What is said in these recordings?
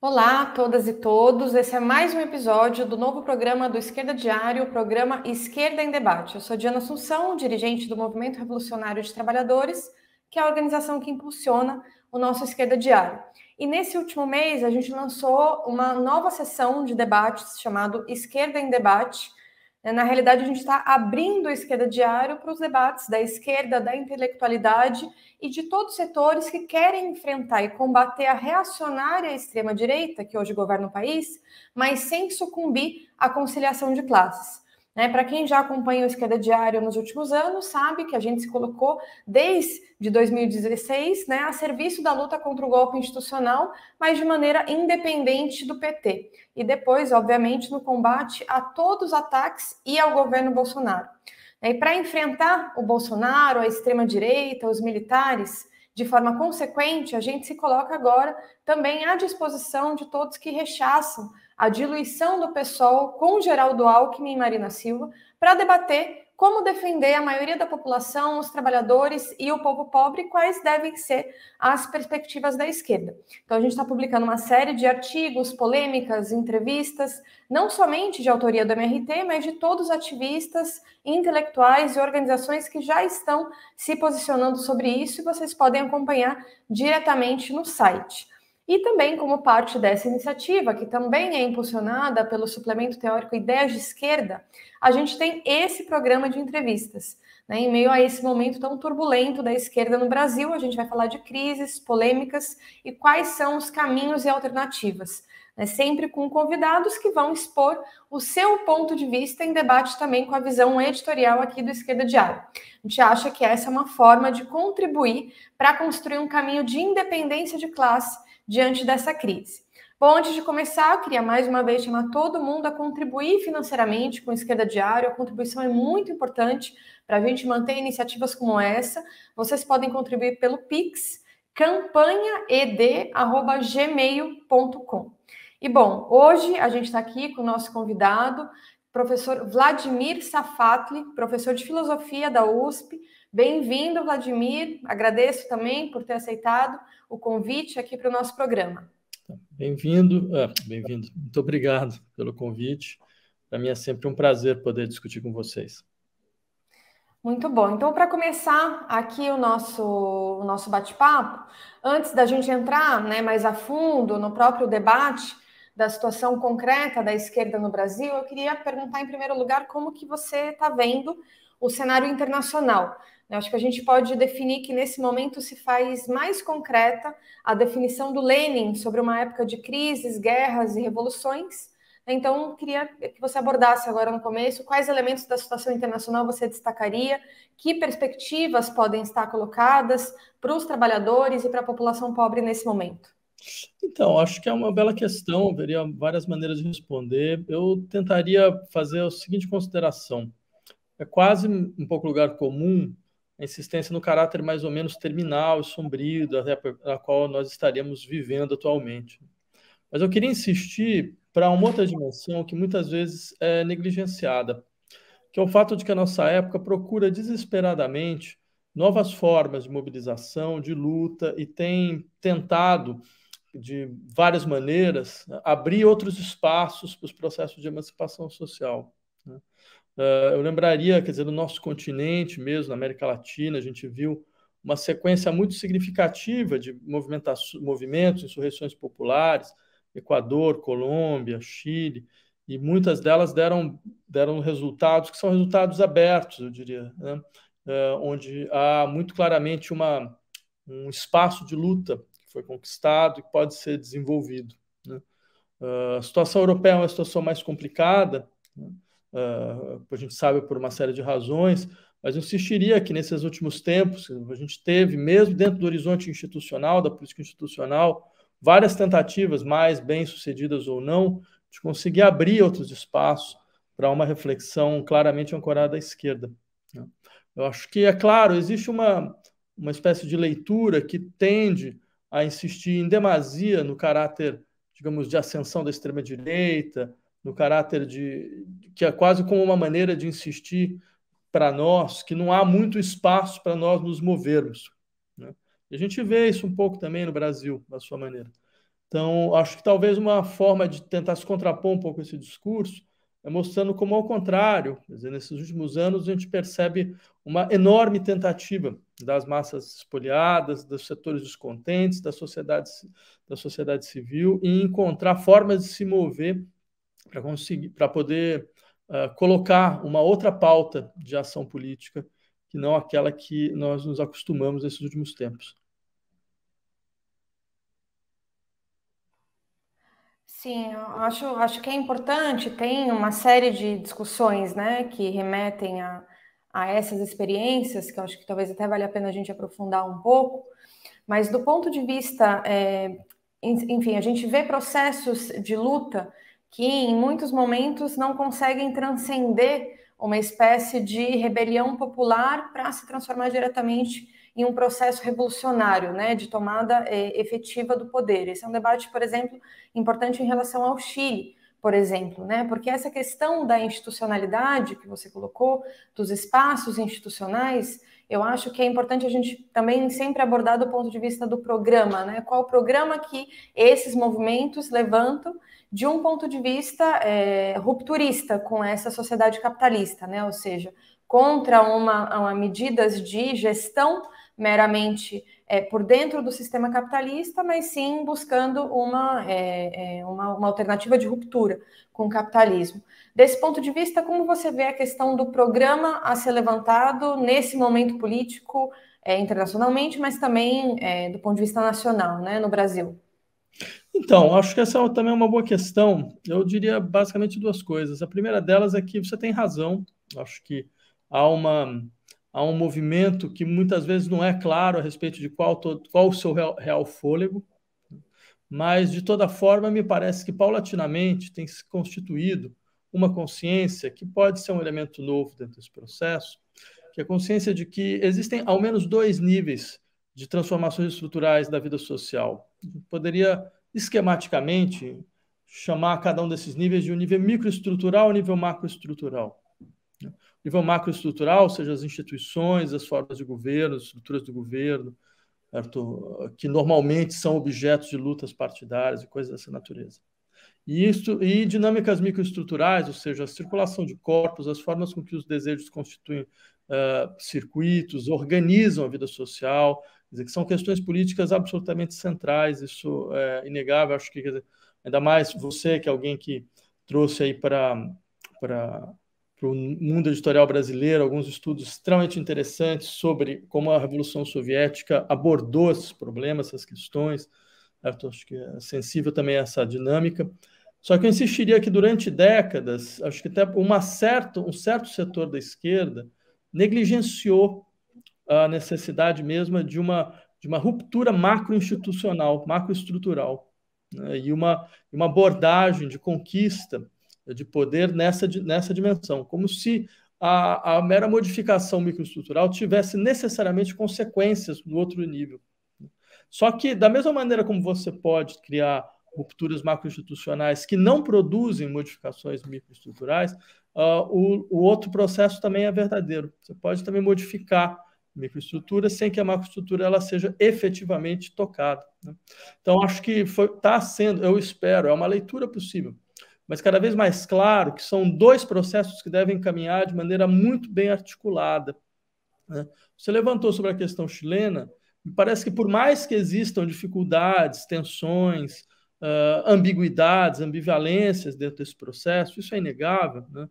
Olá a todas e todos, esse é mais um episódio do novo programa do Esquerda Diário, o programa Esquerda em Debate. Eu sou Diana Assunção, dirigente do Movimento Revolucionário de Trabalhadores, que é a organização que impulsiona o nosso Esquerda Diário. E nesse último mês a gente lançou uma nova sessão de debates chamado Esquerda em Debate. Na realidade, a gente está abrindo o Esquerda Diário para os debates da esquerda, da intelectualidade e de todos os setores que querem enfrentar e combater a reacionária extrema-direita, que hoje governa o país, mas sem sucumbir à conciliação de classes. Para quem já acompanha o Esquerda Diário nos últimos anos, sabe que a gente se colocou desde 2016 a serviço da luta contra o golpe institucional, mas de maneira independente do PT. E depois, obviamente, no combate a todos os ataques e ao governo Bolsonaro. E para enfrentar o Bolsonaro, a extrema-direita, os militares, de forma consequente, a gente se coloca agora também à disposição de todos que rechaçam a diluição do PSOL com Geraldo Alckmin e Marina Silva para debater como defender a maioria da população, os trabalhadores e o povo pobre, quais devem ser as perspectivas da esquerda. Então, a gente está publicando uma série de artigos, polêmicas, entrevistas, não somente de autoria do MRT, mas de todos os ativistas, intelectuais e organizações que já estão se posicionando sobre isso e vocês podem acompanhar diretamente no site. E também como parte dessa iniciativa, que também é impulsionada pelo suplemento teórico Ideias de Esquerda, a gente tem esse programa de entrevistas. Em meio a esse momento tão turbulento da esquerda no Brasil, a gente vai falar de crises, polêmicas e quais são os caminhos e alternativas. Sempre com convidados que vão expor o seu ponto de vista em debate também com a visão editorial aqui do Esquerda Diário. A gente acha que essa é uma forma de contribuir para construir um caminho de independência de classe diante dessa crise. Bom, antes de começar, eu queria mais uma vez chamar todo mundo a contribuir financeiramente com o Esquerda Diário. A contribuição é muito importante para a gente manter iniciativas como essa. Vocês podem contribuir pelo Pix, campanhaed@gmail.com. E bom, hoje a gente está aqui com o nosso convidado, professor Vladimir Safatli, professor de filosofia da USP. Bem-vindo, Vladimir. Agradeço também por ter aceitado o convite aqui para o nosso programa. Bem-vindo, bem-vindo. Muito obrigado pelo convite. Para mim é sempre um prazer poder discutir com vocês. Muito bom. Então, para começar aqui o nosso bate-papo, antes da gente entrar mais a fundo no próprio debate da situação concreta da esquerda no Brasil, eu queria perguntar, em primeiro lugar, como que você está vendo o cenário internacional. Eu acho que a gente pode definir que, nesse momento, se faz mais concreta a definição do Lenin sobre uma época de crises, guerras e revoluções. Então, queria que você abordasse agora no começo quais elementos da situação internacional você destacaria, que perspectivas podem estar colocadas para os trabalhadores e para a população pobre nesse momento. Então, acho que é uma bela questão, haveria várias maneiras de responder. Eu tentaria fazer a seguinte consideração. É quase um pouco lugar comum a insistência no caráter mais ou menos terminal e sombrio da época na qual nós estaríamos vivendo atualmente. Mas eu queria insistir para uma outra dimensão que muitas vezes é negligenciada, que é o fato de que a nossa época procura desesperadamente novas formas de mobilização, de luta, e tem tentado, de várias maneiras, abrir outros espaços para os processos de emancipação social. Eu lembraria, quer dizer, no nosso continente mesmo, na América Latina, a gente viu uma sequência muito significativa de movimentos, insurreições populares, Equador, Colômbia, Chile, e muitas delas deram resultados que são resultados abertos, eu diria, né? Onde há muito claramente um espaço de luta que foi conquistado e que pode ser desenvolvido, né? A situação europeia é uma situação mais complicada, né? A gente sabe por uma série de razões, mas eu insistiria que nesses últimos tempos a gente teve, mesmo dentro do horizonte institucional, da política institucional, várias tentativas, mais bem-sucedidas ou não, de conseguir abrir outros espaços para uma reflexão claramente ancorada à esquerda. Eu acho que, é claro, existe uma espécie de leitura que tende a insistir em demasia no caráter, digamos, de ascensão da extrema-direita, no caráter que é quase como uma maneira de insistir para nós que não há muito espaço para nós nos movermos, né? E a gente vê isso um pouco também no Brasil, da sua maneira. Então, acho que talvez uma forma de tentar se contrapor um pouco esse discurso é mostrando como, ao contrário, quer dizer, nesses últimos anos, a gente percebe uma enorme tentativa das massas espoliadas, dos setores descontentes, da sociedade civil, em encontrar formas de se mover para conseguir, para poder colocar uma outra pauta de ação política que não aquela que nós nos acostumamos nesses últimos tempos. Sim, eu acho que é importante, tem uma série de discussões, né, que remetem a essas experiências, que eu acho que talvez até valha a pena a gente aprofundar um pouco, mas do ponto de vista, enfim, a gente vê processos de luta que em muitos momentos não conseguem transcender uma espécie de rebelião popular para se transformar diretamente em um processo revolucionário, né, de tomada efetiva do poder. Esse é um debate, por exemplo, importante em relação ao Chile, por exemplo, né, porque essa questão da institucionalidade que você colocou, dos espaços institucionais, eu acho que é importante a gente também sempre abordar do ponto de vista do programa, né? Qual o programa que esses movimentos levantam de um ponto de vista rupturista com essa sociedade capitalista, né? Ou seja, contra uma medidas de gestão meramente por dentro do sistema capitalista, mas sim buscando uma alternativa de ruptura com o capitalismo. Desse ponto de vista, como você vê a questão do programa a ser levantado nesse momento político internacionalmente, mas também do ponto de vista nacional, né, no Brasil? Então, acho que essa também é uma boa questão. Eu diria basicamente duas coisas. A primeira delas é que você tem razão. Acho que há há um movimento que muitas vezes não é claro a respeito de qual o seu real fôlego, mas, de toda forma, me parece que paulatinamente tem se constituído uma consciência que pode ser um elemento novo dentro desse processo, que é a consciência de que existem ao menos dois níveis de transformações estruturais da vida social. Poderia, esquematicamente, chamar cada um desses níveis de um nível microestrutural e um nível macroestrutural. O nível macroestrutural, ou seja, as instituições, as formas de governo, as estruturas do governo, certo? Que normalmente são objetos de lutas partidárias e coisas dessa natureza. E dinâmicas microestruturais, ou seja, a circulação de corpos, as formas com que os desejos constituem circuitos, organizam a vida social, quer dizer, que são questões políticas absolutamente centrais, isso é inegável, acho que, quer dizer, ainda mais você, que é alguém que trouxe aí para o mundo editorial brasileiro alguns estudos extremamente interessantes sobre como a Revolução Soviética abordou esses problemas, essas questões. Certo? Acho que é sensível também a essa dinâmica. Só que eu insistiria que durante décadas, acho que até um certo setor da esquerda negligenciou a necessidade mesma de uma ruptura macroinstitucional, macroestrutural, né? E uma abordagem de conquista de poder nessa dimensão, como se a mera modificação microestrutural tivesse necessariamente consequências no outro nível. Só que, da mesma maneira como você pode criar rupturas macroinstitucionais que não produzem modificações microestruturais, o outro processo também é verdadeiro. Você pode também modificar microestrutura sem que a macroestrutura ela seja efetivamente tocada, né? Então, acho que está sendo, eu espero, é uma leitura possível, mas cada vez mais claro que são dois processos que devem caminhar de maneira muito bem articulada, né? Você levantou sobre a questão chilena, me parece que por mais que existam dificuldades, tensões, ambiguidades, ambivalências dentro desse processo, isso é inegável, né?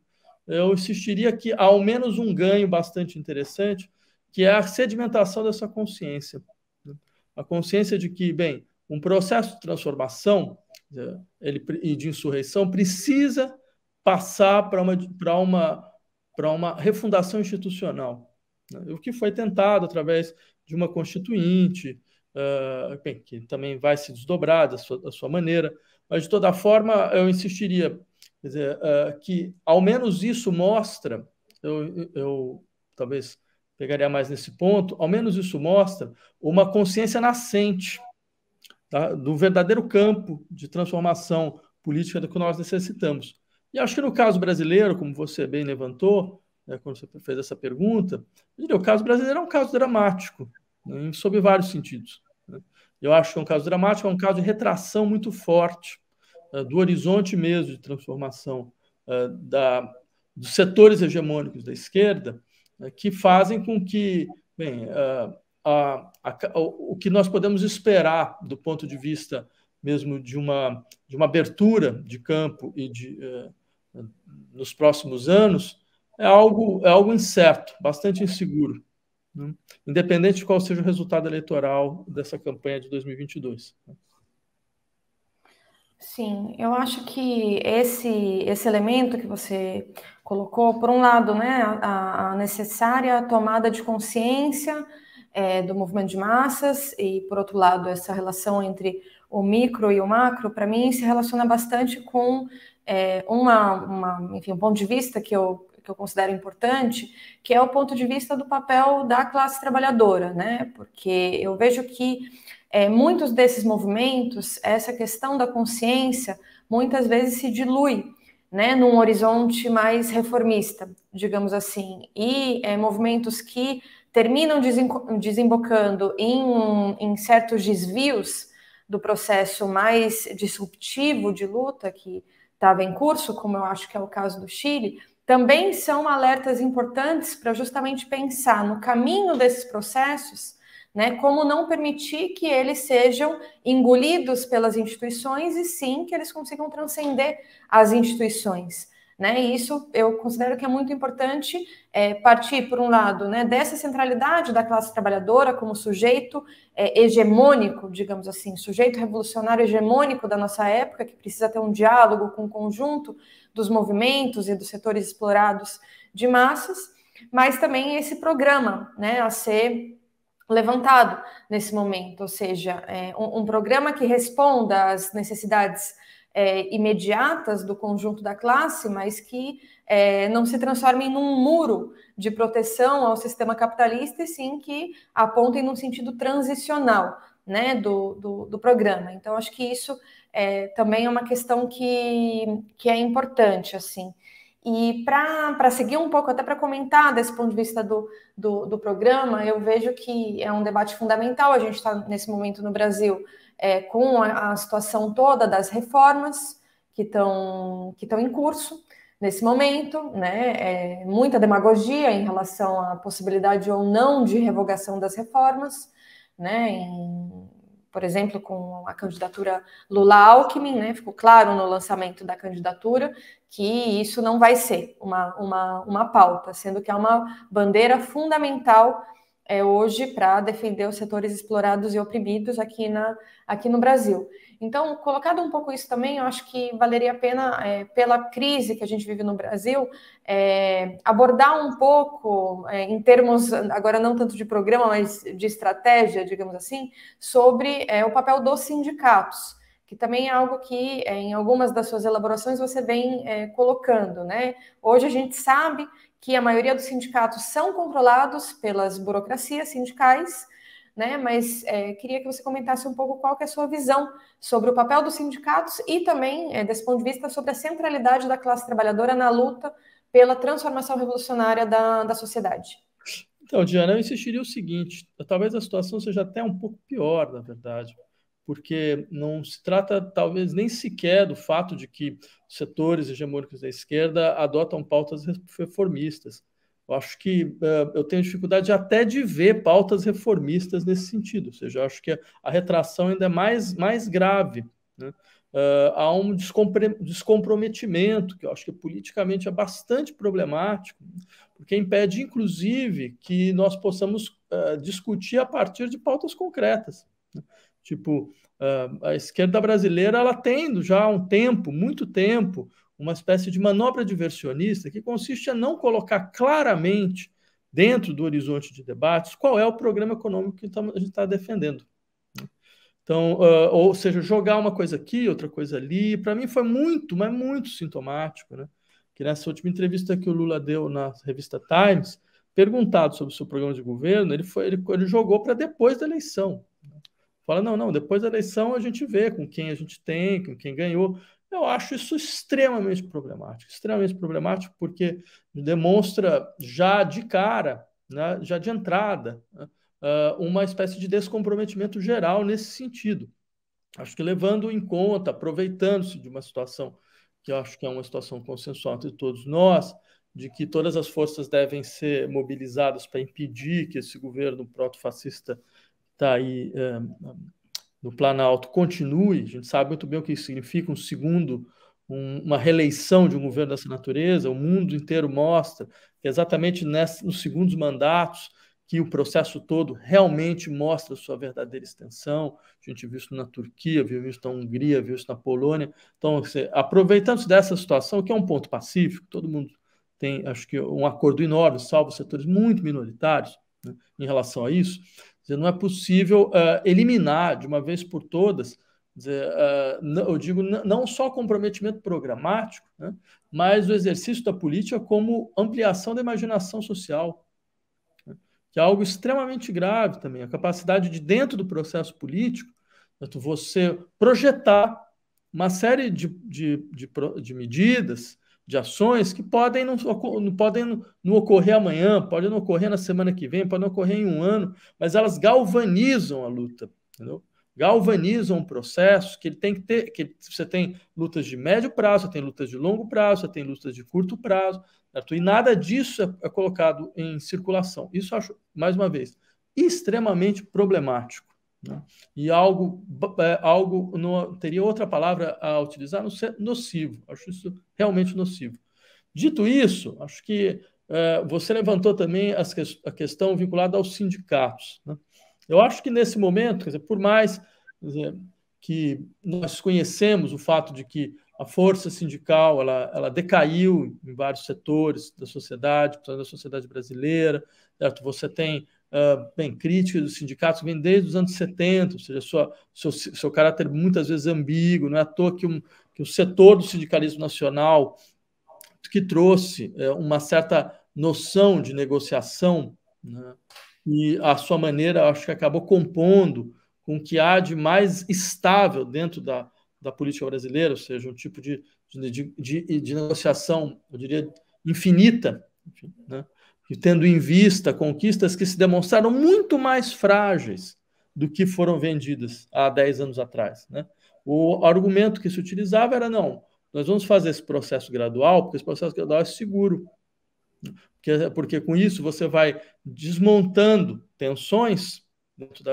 Eu insistiria que há ao menos um ganho bastante interessante, que é a sedimentação dessa consciência, né? A consciência de que, bem, um processo de transformação e de insurreição precisa passar para uma refundação institucional, né? O que foi tentado através de uma constituinte, bem, que também vai se desdobrar da sua maneira, mas de toda forma eu insistiria, quer dizer, que ao menos isso mostra, eu talvez pegaria mais nesse ponto, ao menos isso mostra uma consciência nascente, tá, do verdadeiro campo de transformação política do que nós necessitamos. E acho que no caso brasileiro, como você bem levantou, né, quando você fez essa pergunta, o caso brasileiro é um caso dramático, né, sob vários sentidos, né? Eu acho que é um caso dramático, é um caso de retração muito forte do horizonte mesmo de transformação dos setores hegemônicos da esquerda, que fazem com que, bem, o que nós podemos esperar do ponto de vista mesmo de uma abertura de campo nos próximos anos é algo incerto, bastante inseguro, né? Independente de qual seja o resultado eleitoral dessa campanha de 2022. Sim, eu acho que esse elemento que você colocou, por um lado, né, a necessária tomada de consciência do movimento de massas, e por outro lado, essa relação entre o micro e o macro, para mim, se relaciona bastante com enfim, um ponto de vista que eu considero importante, que é o ponto de vista do papel da classe trabalhadora, né? Porque eu vejo que muitos desses movimentos, essa questão da consciência, muitas vezes se dilui, né, num horizonte mais reformista, digamos assim, e movimentos que terminam desembocando em certos desvios do processo mais disruptivo de luta que estava em curso, como eu acho que é o caso do Chile, também são alertas importantes para justamente pensar no caminho desses processos, né, como não permitir que eles sejam engolidos pelas instituições e sim que eles consigam transcender as instituições, né? E isso eu considero que é muito importante partir, por um lado, né, dessa centralidade da classe trabalhadora como sujeito hegemônico, digamos assim, sujeito revolucionário hegemônico da nossa época, que precisa ter um diálogo com o conjunto dos movimentos e dos setores explorados de massas, mas também esse programa, né, a ser levantado nesse momento, ou seja, um programa que responda às necessidades imediatas do conjunto da classe, mas que não se transformem num muro de proteção ao sistema capitalista, e sim que apontem num sentido transicional, né, do programa. Então, acho que isso também é uma questão que é importante, assim. E para seguir um pouco, até para comentar desse ponto de vista do programa, eu vejo que é um debate fundamental. A gente está, nesse momento, no Brasil, com a situação toda das reformas que estão em curso nesse momento, né? Muita demagogia em relação à possibilidade ou não de revogação das reformas, né? Por exemplo, com a candidatura Lula-Alckmin, né? Ficou claro no lançamento da candidatura que isso não vai ser uma pauta, sendo que é uma bandeira fundamental hoje para defender os setores explorados e oprimidos aqui no Brasil. Então, colocado um pouco isso também, eu acho que valeria a pena, pela crise que a gente vive no Brasil, abordar um pouco, em termos, agora não tanto de programa, mas de estratégia, digamos assim, sobre o papel dos sindicatos, que também é algo que, em algumas das suas elaborações, você vem colocando, né? Hoje a gente sabe que a maioria dos sindicatos são controlados pelas burocracias sindicais, né? Mas queria que você comentasse um pouco qual que é a sua visão sobre o papel dos sindicatos e também, desse ponto de vista, sobre a centralidade da classe trabalhadora na luta pela transformação revolucionária da sociedade. Então, Diana, eu insistiria o seguinte: talvez a situação seja até um pouco pior, na verdade, porque não se trata, talvez, nem sequer do fato de que setores hegemônicos da esquerda adotam pautas reformistas. Eu acho que eu tenho dificuldade até de ver pautas reformistas nesse sentido, ou seja, eu acho que a retração ainda é mais grave, né? Há um descomprometimento, que eu acho que politicamente é bastante problemático, porque impede, inclusive, que nós possamos discutir a partir de pautas concretas, né? Tipo, a esquerda brasileira ela tem já há um tempo, muito tempo, uma espécie de manobra diversionista que consiste em não colocar claramente dentro do horizonte de debates qual é o programa econômico que a gente está defendendo. Então, ou seja, jogar uma coisa aqui, outra coisa ali, para mim foi muito, mas muito sintomático, né? Que nessa última entrevista que o Lula deu na revista Times, perguntado sobre o seu programa de governo, ele jogou para depois da eleição. Fala, não, depois da eleição a gente vê com quem a gente tem, com quem ganhou. Eu acho isso extremamente problemático, porque demonstra já de cara, né, já de entrada, né, uma espécie de descomprometimento geral nesse sentido. Acho que levando em conta, aproveitando-se de uma situação que eu acho que é uma situação consensual entre todos nós, de que todas as forças devem ser mobilizadas para impedir que esse governo proto-fascista está aí no Planalto continue. A gente sabe muito bem o que isso significa, uma reeleição de um governo dessa natureza. O mundo inteiro mostra que exatamente nos segundos mandatos que o processo todo realmente mostra sua verdadeira extensão. A gente viu isso na Turquia, viu isso na Hungria, viu isso na Polônia. Então, aproveitando-se dessa situação, que é um ponto pacífico, todo mundo tem, acho que, um acordo enorme, salvo setores muito minoritários, né, em relação a isso. Não é possível eliminar de uma vez por todas, eu digo, não só comprometimento programático, né, mas o exercício da política como ampliação da imaginação social, né, que é algo extremamente grave também. A capacidade de, dentro do processo político, você projetar uma série de medidas, de ações que podem não ocorrer amanhã, podem não ocorrer na semana que vem, podem não ocorrer em um ano, mas elas galvanizam a luta, entendeu? Galvanizam o processo, que ele tem que ter, que você tem lutas de médio prazo, você tem lutas de longo prazo, você tem lutas de curto prazo, certo? E nada disso é colocado em circulação. Isso eu acho, mais uma vez, extremamente problemático, né? E algo não teria outra palavra a utilizar, não ser nocivo. Acho isso realmente nocivo. Dito isso, acho que você levantou também a questão vinculada aos sindicatos, né? Eu acho que nesse momento, quer dizer, por mais, quer dizer, que nós conhecemos o fato de que a força sindical ela decaiu em vários setores da sociedade brasileira, certo? Você tem bem, críticas dos sindicatos vem desde os anos 70, ou seja, seu caráter muitas vezes ambíguo. Não é à toa que o setor do sindicalismo nacional, que trouxe uma certa noção de negociação, né, e a sua maneira, acho que acabou compondo com o que há de mais estável dentro da política brasileira, ou seja, um tipo de negociação, eu diria, infinita, enfim, né? E tendo em vista conquistas que se demonstraram muito mais frágeis do que foram vendidas há 10 anos atrás, né? O argumento que se utilizava era, não, nós vamos fazer esse processo gradual, porque esse processo gradual é seguro, porque com isso você vai desmontando tensões dentro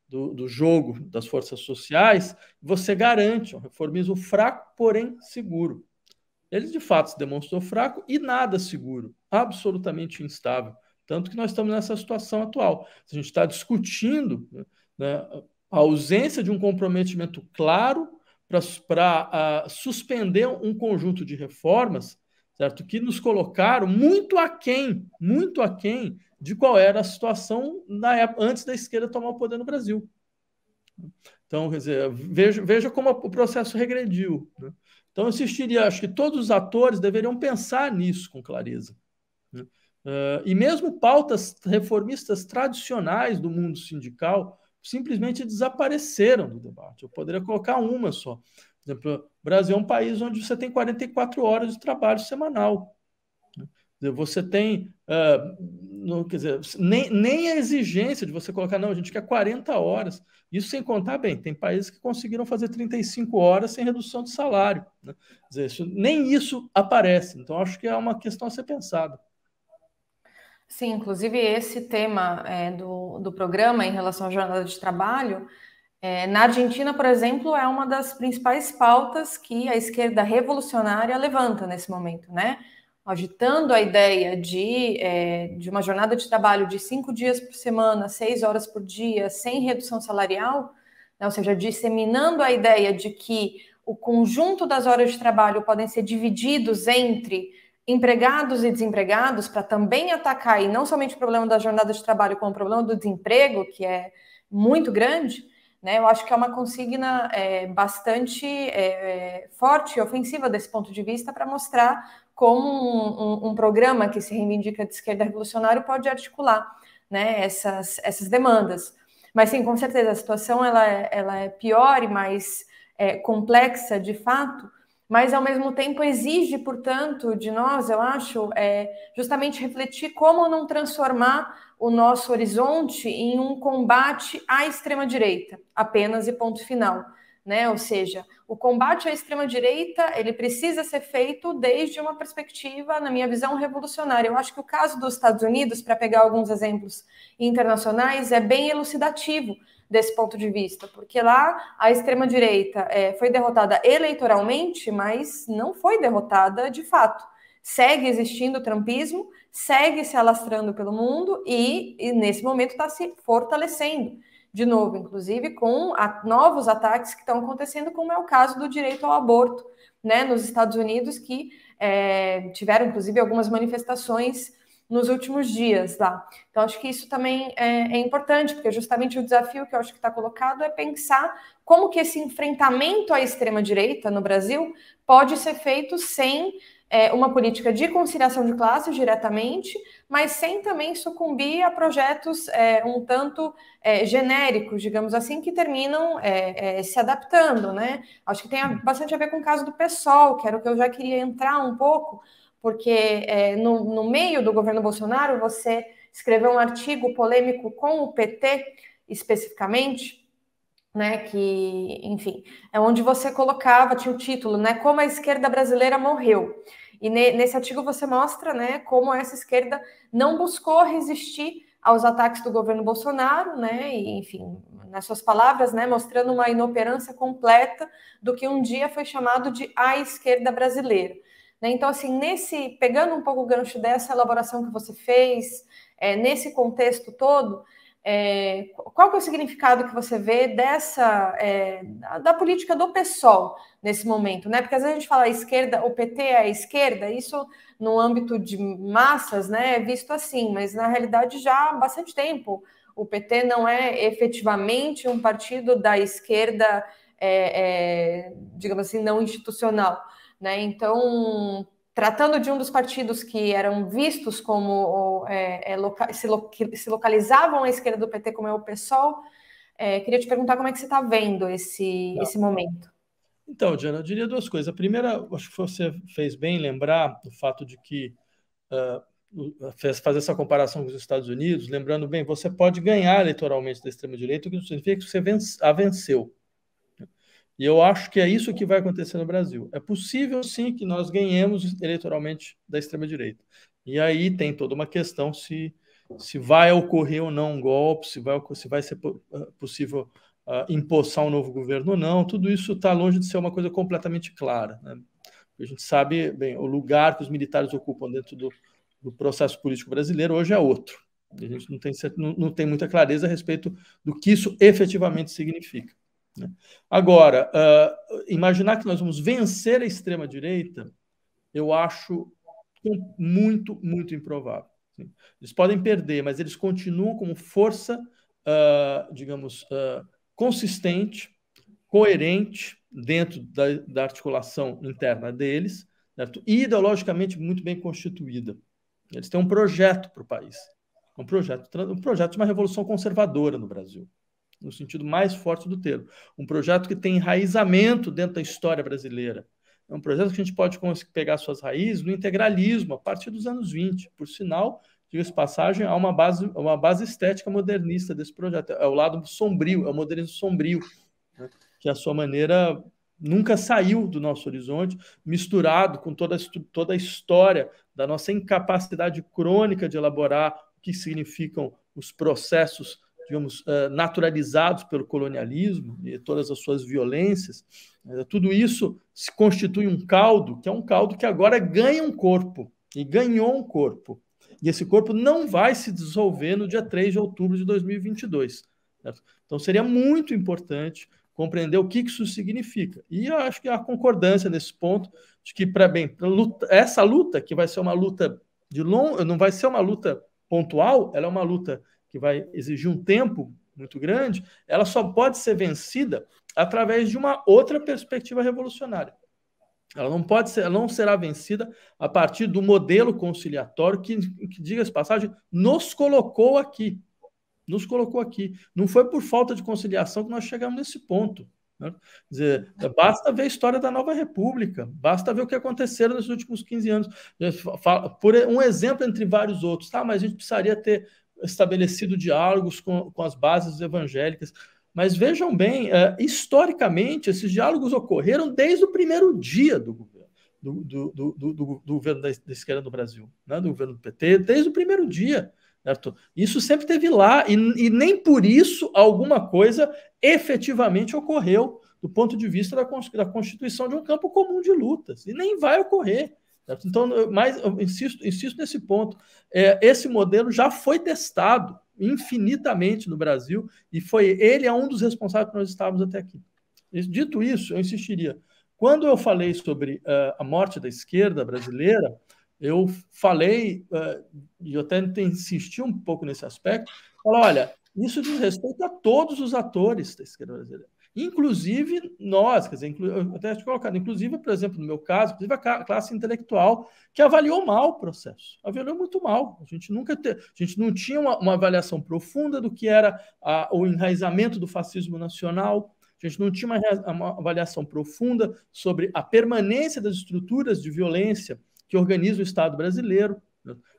do jogo das forças sociais, você garante um reformismo fraco, porém seguro. Ele, de fato, se demonstrou fraco e nada seguro, absolutamente instável. Tanto que nós estamos nessa situação atual. A gente está discutindo, né, a ausência de um comprometimento claro para suspender um conjunto de reformas, certo, que nos colocaram muito aquém de qual era a situação na época, antes da esquerda tomar o poder no Brasil. Então, quer dizer, veja como o processo regrediu, né? Então, eu insistiria, acho que todos os atores deveriam pensar nisso com clareza, né? E mesmo pautas reformistas tradicionais do mundo sindical simplesmente desapareceram do debate. Eu poderia colocar uma só. Por exemplo, o Brasil é um país onde você tem 44 horas de trabalho semanal. Você tem, quer dizer, nem a exigência de você colocar, não, a gente quer 40 horas. Isso sem contar, bem, tem países que conseguiram fazer 35 horas sem redução de salário, né? Quer dizer, nem isso aparece. Então, acho que é uma questão a ser pensada. Sim, inclusive esse tema do programa em relação à jornada de trabalho, na Argentina, por exemplo, é uma das principais pautas que a esquerda revolucionária levanta nesse momento, né? Agitando a ideia de uma jornada de trabalho de 5 dias por semana, 6 horas por dia, sem redução salarial, né? Ou seja, disseminando a ideia de que o conjunto das horas de trabalho podem ser divididos entre empregados e desempregados, para também atacar, e não somente o problema da jornada de trabalho, como o problema do desemprego, que é muito grande, né? Eu acho que é uma consigna bastante forte e ofensiva desse ponto de vista, para mostrar como um programa que se reivindica de esquerda revolucionário pode articular, né, essas demandas. Mas sim, com certeza, a situação ela é pior e mais complexa de fato, mas ao mesmo tempo exige, portanto, de nós, eu acho, justamente refletir como não transformar o nosso horizonte em um combate à extrema-direita, apenas e ponto final, né? Ou seja, o combate à extrema-direita, ele precisa ser feito desde uma perspectiva, na minha visão, revolucionária. Eu acho que o caso dos Estados Unidos, para pegar alguns exemplos internacionais, é bem elucidativo desse ponto de vista, porque lá a extrema-direita foi derrotada eleitoralmente, mas não foi derrotada de fato. Segue existindo o trumpismo, segue se alastrando pelo mundo e nesse momento está se fortalecendo de novo, inclusive com novos ataques que estão acontecendo, como é o caso do direito ao aborto, né, nos Estados Unidos, que tiveram, inclusive, algumas manifestações nos últimos dias lá. Então, acho que isso também é importante, porque justamente o desafio que eu acho que está colocado é pensar como que esse enfrentamento à extrema-direita no Brasil pode ser feito sem uma política de conciliação de classes diretamente, mas sem também sucumbir a projetos um tanto genéricos, digamos assim, que terminam se adaptando, né? Acho que tem bastante a ver com o caso do PSOL, que era o que eu já queria entrar um pouco, porque no meio do governo Bolsonaro você escreveu um artigo polêmico com o PT especificamente, né, que, enfim, é onde você colocava, tinha o título, né, como a esquerda brasileira morreu. E nesse artigo você mostra, né, como essa esquerda não buscou resistir aos ataques do governo Bolsonaro, né, e, enfim, nas suas palavras, né, mostrando uma inoperância completa do que um dia foi chamado de a esquerda brasileira. Então, assim, pegando um pouco o gancho dessa elaboração que você fez, nesse contexto todo, qual que é o significado que você vê da política do PSOL nesse momento, né? Porque às vezes a gente fala a esquerda, o PT é a esquerda, isso no âmbito de massas, né, é visto assim, mas na realidade já há bastante tempo o PT não é efetivamente um partido da esquerda, digamos assim, não institucional, né? Então, tratando de um dos partidos que eram vistos como se localizavam à esquerda do PT, como é o PSOL, queria te perguntar como é que você está vendo esse momento. Então, Diana, eu diria duas coisas. A primeira, acho que você fez bem lembrar do fato de que fazer essa comparação com os Estados Unidos, lembrando bem, você pode ganhar eleitoralmente da extrema-direita, o que não significa que você a venceu. E eu acho que é isso que vai acontecer no Brasil. É possível, sim, que nós ganhemos eleitoralmente da extrema-direita. E aí tem toda uma questão se vai ocorrer ou não um golpe, se vai ser possível empossar um novo governo ou não. Tudo isso está longe de ser uma coisa completamente clara, né? A gente sabe, bem, o lugar que os militares ocupam dentro do processo político brasileiro hoje é outro. A gente não tem muita clareza a respeito do que isso efetivamente significa. Agora, imaginar que nós vamos vencer a extrema-direita, eu acho muito, muito improvável. Eles podem perder, mas eles continuam como força, digamos, consistente, coerente dentro da articulação interna deles, certo? E ideologicamente muito bem constituída. Eles têm um projeto para o país, um projeto de uma revolução conservadora no Brasil, no sentido mais forte do termo. Um projeto que tem enraizamento dentro da história brasileira. É um projeto que a gente pode pegar suas raízes no integralismo, a partir dos anos 20. Por sinal, diga-se passagem, há uma base estética modernista desse projeto. É o lado sombrio, é o modernismo sombrio, né, que a sua maneira nunca saiu do nosso horizonte, misturado com toda a história da nossa incapacidade crônica de elaborar o que significam os processos, digamos, naturalizados pelo colonialismo e todas as suas violências. Tudo isso se constitui um caldo, que é um caldo que agora ganha um corpo, e ganhou um corpo. E esse corpo não vai se dissolver no dia 3 de outubro de 2022. Certo? Então, seria muito importante compreender o que isso significa. E eu acho que há concordância nesse ponto, de que, essa luta, que vai ser uma luta não vai ser uma luta pontual, ela é uma luta que vai exigir um tempo muito grande, ela só pode ser vencida através de uma outra perspectiva revolucionária. Ela não será vencida a partir do modelo conciliatório que diga-se passagem, nos colocou aqui. Não foi por falta de conciliação que nós chegamos nesse ponto. né? Quer dizer, basta ver a história da Nova República, basta ver o que aconteceu nos últimos 15 anos. Por um exemplo entre vários outros, tá? Mas a gente precisaria ter estabelecido diálogos com as bases evangélicas. Mas vejam bem, historicamente, esses diálogos ocorreram desde o primeiro dia do governo. Do governo da esquerda no Brasil, né? Do governo do PT, desde o primeiro dia. Certo? Isso sempre esteve lá, e nem por isso alguma coisa efetivamente ocorreu do ponto de vista da constituição de um campo comum de lutas, e nem vai ocorrer. Certo? Então, mas eu insisto nesse ponto. Esse modelo já foi testado infinitamente no Brasil, e ele é um dos responsáveis por nós estarmos até aqui. Dito isso, eu insistiria. Quando eu falei sobre a morte da esquerda brasileira, eu falei, e eu até insisti um pouco nesse aspecto, olha, isso diz respeito a todos os atores da esquerda brasileira, inclusive nós, quer dizer, eu até te colocado, inclusive, por exemplo, no meu caso, inclusive a classe intelectual, que avaliou mal o processo, avaliou muito mal. A gente não tinha uma avaliação profunda do que era o enraizamento do fascismo nacional. A gente não tinha uma avaliação profunda sobre a permanência das estruturas de violência que organiza o Estado brasileiro.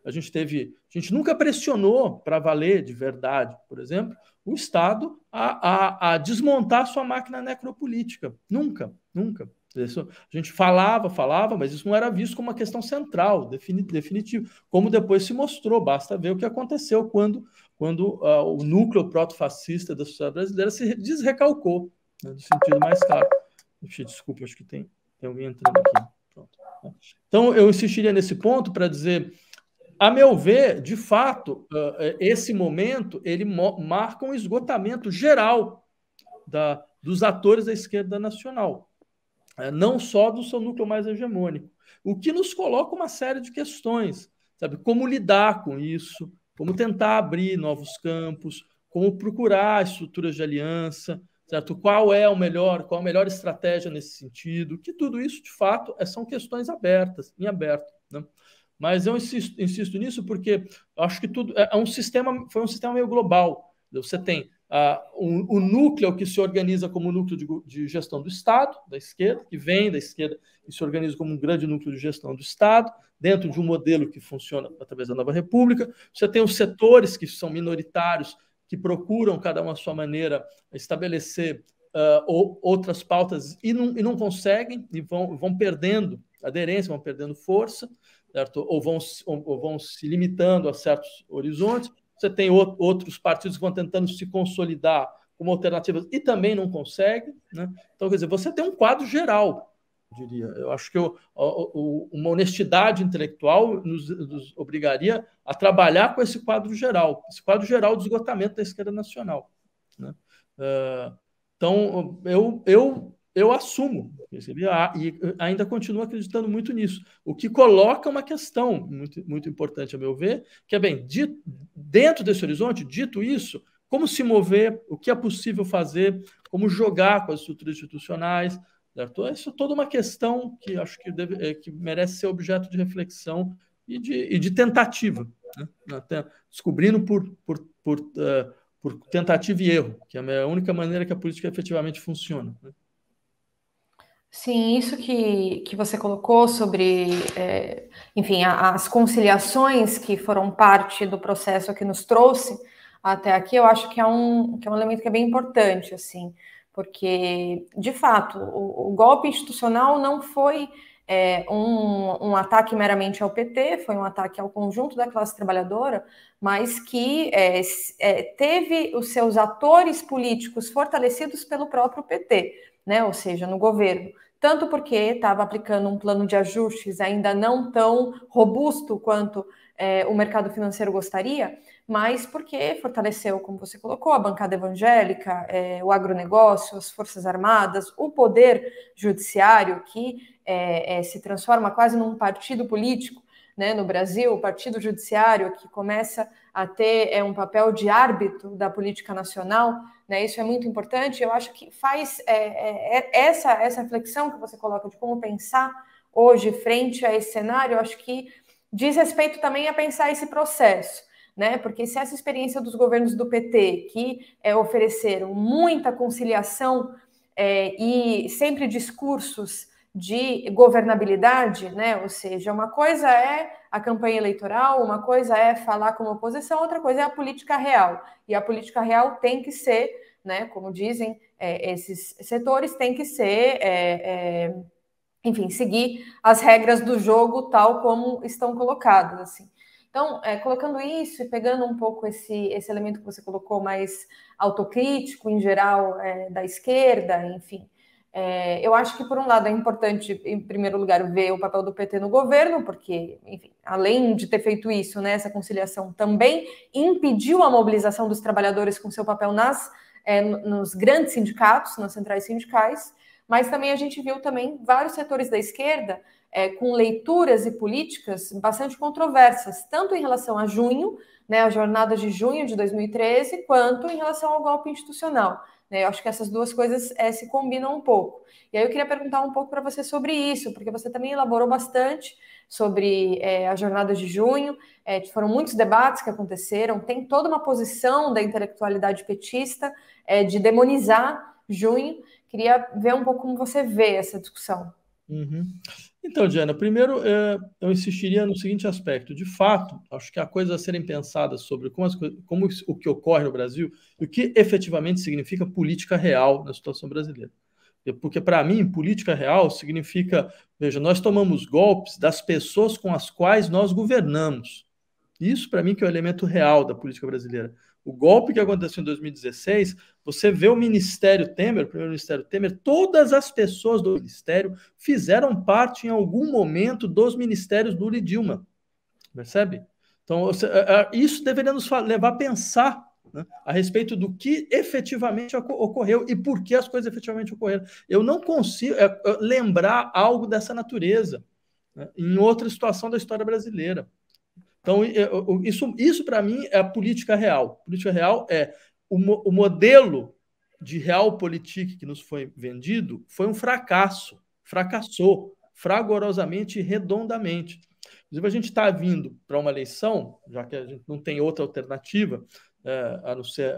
A gente nunca pressionou para valer de verdade, por exemplo, o Estado a desmontar sua máquina necropolítica. Nunca. Isso, a gente falava, mas isso não era visto como uma questão central, definitiva, como depois se mostrou. Basta ver o que aconteceu quando o núcleo proto-fascista da sociedade brasileira se desrecalcou, né, no sentido mais claro. Desculpa, acho que tem alguém entrando aqui. Pronto. Então, eu insistiria nesse ponto para dizer, a meu ver, de fato, esse momento ele marca um esgotamento geral dos atores da esquerda nacional, não só do seu núcleo mais hegemônico, o que nos coloca uma série de questões, sabe? Como lidar com isso, como tentar abrir novos campos, como procurar estruturas de aliança, certo? Qual a melhor estratégia nesse sentido, que tudo isso, de fato, são questões em aberto, né? Mas eu insisto nisso porque eu acho que tudo foi um sistema meio global. Você tem o núcleo que se organiza como núcleo de gestão do Estado, da esquerda, que vem da esquerda e se organiza como um grande núcleo de gestão do Estado, dentro de um modelo que funciona através da Nova República. Você tem os setores que são minoritários, que procuram, cada uma à sua maneira, estabelecer outras pautas e não conseguem, e vão perdendo aderência, vão perdendo força, certo? Ou vão se limitando a certos horizontes. Você tem outros partidos que vão tentando se consolidar como alternativas e também não conseguem, né? Então, quer dizer, você tem um quadro geral, diria. Eu acho que uma honestidade intelectual nos obrigaria a trabalhar com esse quadro geral do esgotamento da esquerda nacional, né? Então, eu assumo, e ainda continuo acreditando muito nisso, o que coloca uma questão muito, muito importante, a meu ver, que é, dentro desse horizonte, dito isso, como se mover, o que é possível fazer, como jogar com as estruturas institucionais, certo? Isso é toda uma questão que acho que merece ser objeto de reflexão e de tentativa, né? Descobrindo por tentativa e erro, que é a única maneira que a política efetivamente funciona, né? Sim, isso que você colocou sobre, enfim, as conciliações que foram parte do processo que nos trouxe até aqui, eu acho que é um elemento que é bem importante, assim, porque, de fato, o golpe institucional não foi um ataque meramente ao PT, foi um ataque ao conjunto da classe trabalhadora, mas que teve os seus atores políticos fortalecidos pelo próprio PT, né? Ou seja, no governo. Tanto porque estava aplicando um plano de ajustes ainda não tão robusto quanto o mercado financeiro gostaria, mas porque fortaleceu, como você colocou, a bancada evangélica, o agronegócio, as forças armadas, o poder judiciário, que se transforma quase num partido político, né, no Brasil, o partido judiciário que começa a ter um papel de árbitro da política nacional, né, isso é muito importante. Eu acho que faz essa reflexão que você coloca de como pensar hoje frente a esse cenário, eu acho que diz respeito também a pensar esse processo, né? Porque se essa experiência dos governos do PT, que ofereceram muita conciliação e sempre discursos de governabilidade, né? Ou seja, uma coisa é a campanha eleitoral, uma coisa é falar como oposição, outra coisa é a política real. E a política real tem que ser, né? Como dizem esses setores, tem que ser, enfim, seguir as regras do jogo tal como estão colocadas, assim. Então, colocando isso e pegando um pouco esse elemento que você colocou mais autocrítico, em geral, da esquerda, enfim, eu acho que, por um lado, é importante, em primeiro lugar, ver o papel do PT no governo, porque, enfim, além de ter feito isso, né, essa conciliação também impediu a mobilização dos trabalhadores com seu papel nos grandes sindicatos, nas centrais sindicais, mas também a gente viu também vários setores da esquerda com leituras e políticas bastante controversas, tanto em relação a junho, né, a jornada de junho de 2013, quanto em relação ao golpe institucional. Né? Eu acho que essas duas coisas se combinam um pouco. E aí eu queria perguntar um pouco para você sobre isso, porque você também elaborou bastante sobre a jornada de junho, foram muitos debates que aconteceram, tem toda uma posição da intelectualidade petista de demonizar junho. Queria ver um pouco como você vê essa discussão. Uhum. Então, Diana, primeiro eu insistiria no seguinte aspecto. De fato, acho que há coisas a serem pensadas sobre como o que ocorre no Brasil e o que efetivamente significa política real na situação brasileira. Porque, para mim, política real significa, veja, nós tomamos golpes das pessoas com as quais nós governamos. Isso, para mim, que é o elemento real da política brasileira. O golpe que aconteceu em 2016, você vê o Ministério Temer, o primeiro Ministério Temer, todas as pessoas do Ministério fizeram parte, em algum momento, dos ministérios Lula e Dilma. Percebe? Então, isso deveria nos levar a pensar, né, a respeito do que efetivamente ocorreu e por que as coisas efetivamente ocorreram. Eu não consigo lembrar algo dessa natureza, né, em outra situação da história brasileira. Então, isso para mim é a política real. A política real é o modelo de realpolitik que nos foi vendido foi um fracasso. Fracassou fragorosamente e redondamente. Inclusive, a gente está vindo para uma eleição, já que a gente não tem outra alternativa, a não ser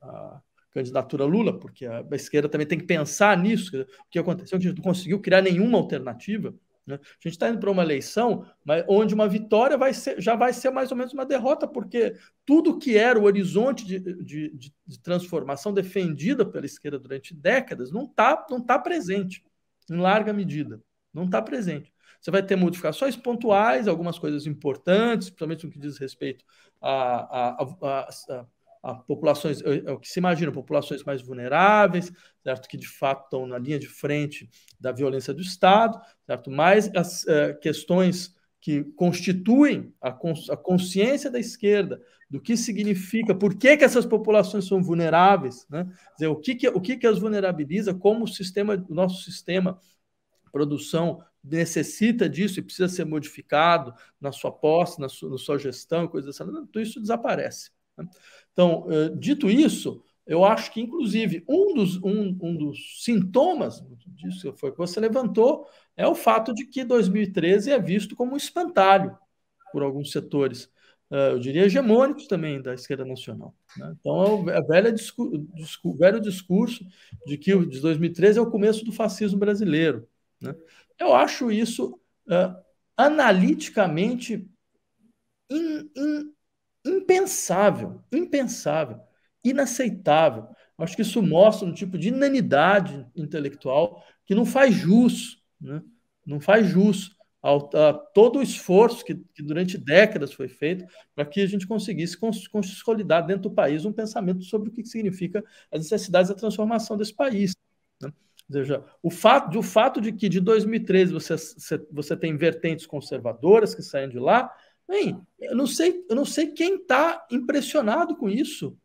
a candidatura Lula, porque a esquerda também tem que pensar nisso. O que aconteceu? A gente não conseguiu criar nenhuma alternativa. A gente está indo para uma eleição onde uma vitória já vai ser mais ou menos uma derrota, porque tudo que era o horizonte de transformação defendida pela esquerda durante décadas não tá presente, em larga medida. Não está presente. Você vai ter modificações pontuais, algumas coisas importantes, principalmente no que diz respeito a populações, o que se imagina, populações mais vulneráveis, certo? Que de fato estão na linha de frente da violência do Estado, certo? Mas as questões que constituem a consciência da esquerda do que significa, por que essas populações são vulneráveis, né? Quer dizer, o que as vulnerabiliza, como o nosso sistema de produção necessita disso e precisa ser modificado na sua posse, na sua gestão, coisas assim, tudo isso desaparece. Né? Então, dito isso, eu acho que, inclusive, um dos sintomas disso foi que você levantou é o fato de que 2013 é visto como um espantalho por alguns setores, eu diria hegemônicos também da esquerda nacional. Né? Então, é o velho discurso de que o de 2013 é o começo do fascismo brasileiro. Né? Eu acho isso analiticamente impensável, inaceitável. Acho que isso mostra um tipo de inanidade intelectual que não faz jus, né? Não faz jus a todo o esforço que durante décadas foi feito para que a gente conseguisse consolidar dentro do país um pensamento sobre o que significa as necessidades da transformação desse país. Né? Ou seja, o fato de que de 2013 você tem vertentes conservadoras que saem de lá. Bem, eu não sei quem está impressionado com isso.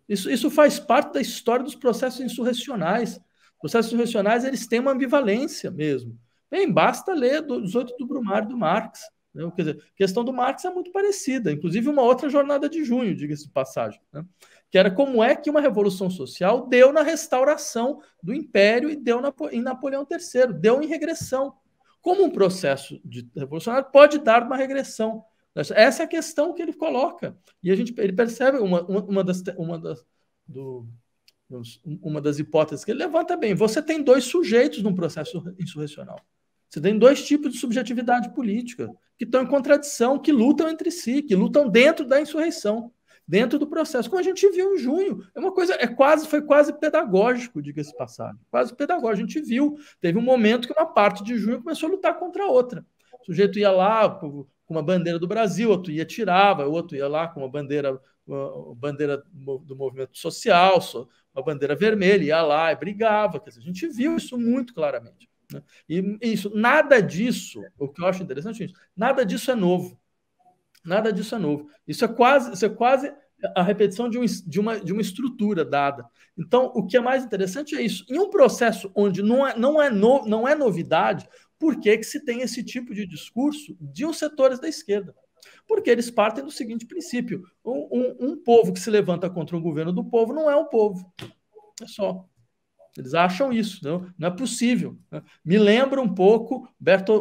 Isso faz parte da história dos processos insurrecionais. Os processos insurrecionais, eles têm uma ambivalência mesmo. Bem, basta ler os 8 do Brumário do Marx. Né? Quer dizer, a questão do Marx é muito parecida. Inclusive, uma outra jornada de junho, diga-se de passagem. Né? Que era como é que uma revolução social deu na restauração do Império e deu em Napoleão III, deu em regressão. Como um processo revolucionário pode dar uma regressão? Essa é a questão que ele coloca. E ele percebe uma das hipóteses que ele levanta bem. Você tem dois sujeitos num processo insurrecional. Você tem dois tipos de subjetividade política que estão em contradição, que lutam entre si, que lutam dentro da insurreição, dentro do processo. Como a gente viu em junho, foi quase pedagógico, diga-se passagem. Quase pedagógico. A gente viu, teve um momento que uma parte de junho começou a lutar contra a outra. O sujeito ia lá com uma bandeira do Brasil, outro ia tirava, o outro ia lá com uma bandeira do movimento social, uma bandeira vermelha, ia lá e brigava. Quer dizer, a gente viu isso muito claramente. Né? E isso, nada disso, o que eu acho interessante é isso, nada disso é novo. Nada disso é novo. Isso é quase a repetição de uma estrutura dada. Então, o que é mais interessante é isso. Em um processo onde não é novidade, por que se tem esse tipo de discurso de uns setores da esquerda? Porque eles partem do seguinte princípio: um povo que se levanta contra um governo do povo não é um povo. É só. Eles acham isso, não é possível. Né? Me lembra um pouco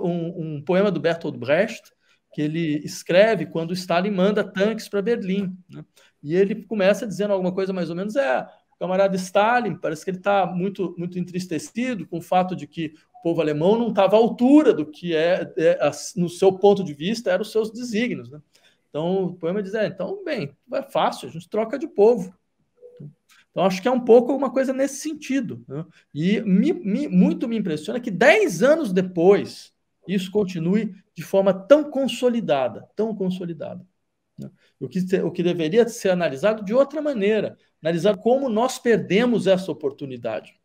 um poema do Bertolt Brecht, que ele escreve quando Stalin manda tanques para Berlim. Né? E ele começa dizendo alguma coisa mais ou menos, o camarada Stalin, parece que ele está muito, muito entristecido com o fato de que o povo alemão não estava à altura do que no seu ponto de vista, eram os seus desígnios. Né? Então, o poema diz, então, bem, é fácil, a gente troca de povo. Então, acho que é um pouco uma coisa nesse sentido. Né? E muito me impressiona que 10 anos depois, isso continue de forma tão consolidada. Né? O que deveria ser analisado de outra maneira, analisar como nós perdemos essa oportunidade,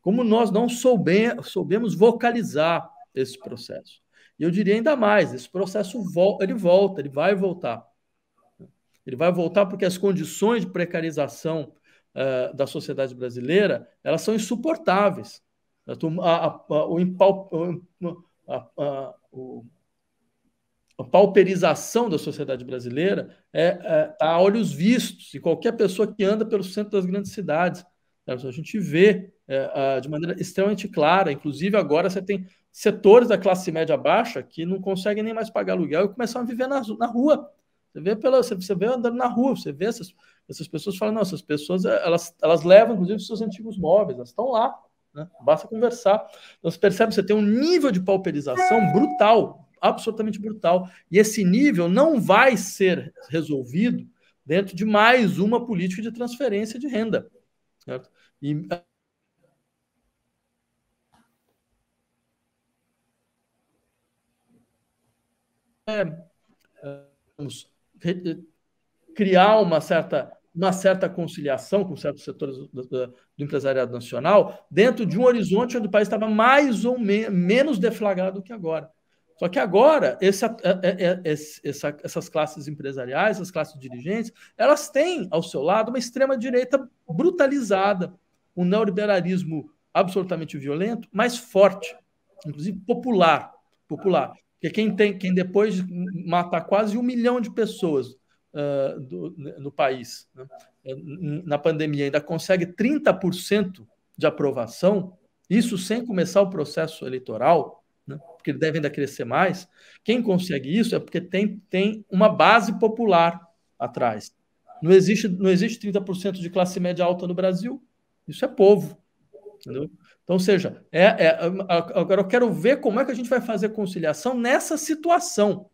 como nós não soubemos vocalizar esse processo. E eu diria ainda mais, esse processo ele vai voltar. Ele vai voltar porque as condições de precarização da sociedade brasileira, elas são insuportáveis. A pauperização da sociedade brasileira está a olhos vistos, e qualquer pessoa que anda pelo centro das grandes cidades, a gente vê de maneira extremamente clara. Inclusive, agora você tem setores da classe média baixa que não conseguem nem mais pagar aluguel e começam a viver na rua. Você vê andando na rua, você vê essas pessoas falando, não, essas pessoas elas levam, inclusive, seus antigos móveis, elas estão lá, né? Basta conversar. Então, você percebe que você tem um nível de pauperização brutal, absolutamente brutal. E esse nível não vai ser resolvido dentro de mais uma política de transferência de renda. Certo? E criar uma certa conciliação com certos setores do empresariado nacional dentro de um horizonte onde o país estava mais ou menos deflagrado do que agora. Só que agora, essas classes empresariais, essas classes dirigentes, elas têm ao seu lado uma extrema-direita brutalizada, um neoliberalismo absolutamente violento, mas forte, inclusive popular. Porque quem depois de matar quase 1 milhão de pessoas no país, né, na pandemia, ainda consegue 30% de aprovação, isso sem começar o processo eleitoral, né, porque ele deve ainda crescer mais. Quem consegue isso é porque tem uma base popular atrás. Não existe 30% de classe média alta no Brasil. Isso é povo. Entendeu? Então, ou seja, agora eu quero ver como é que a gente vai fazer conciliação nessa situação.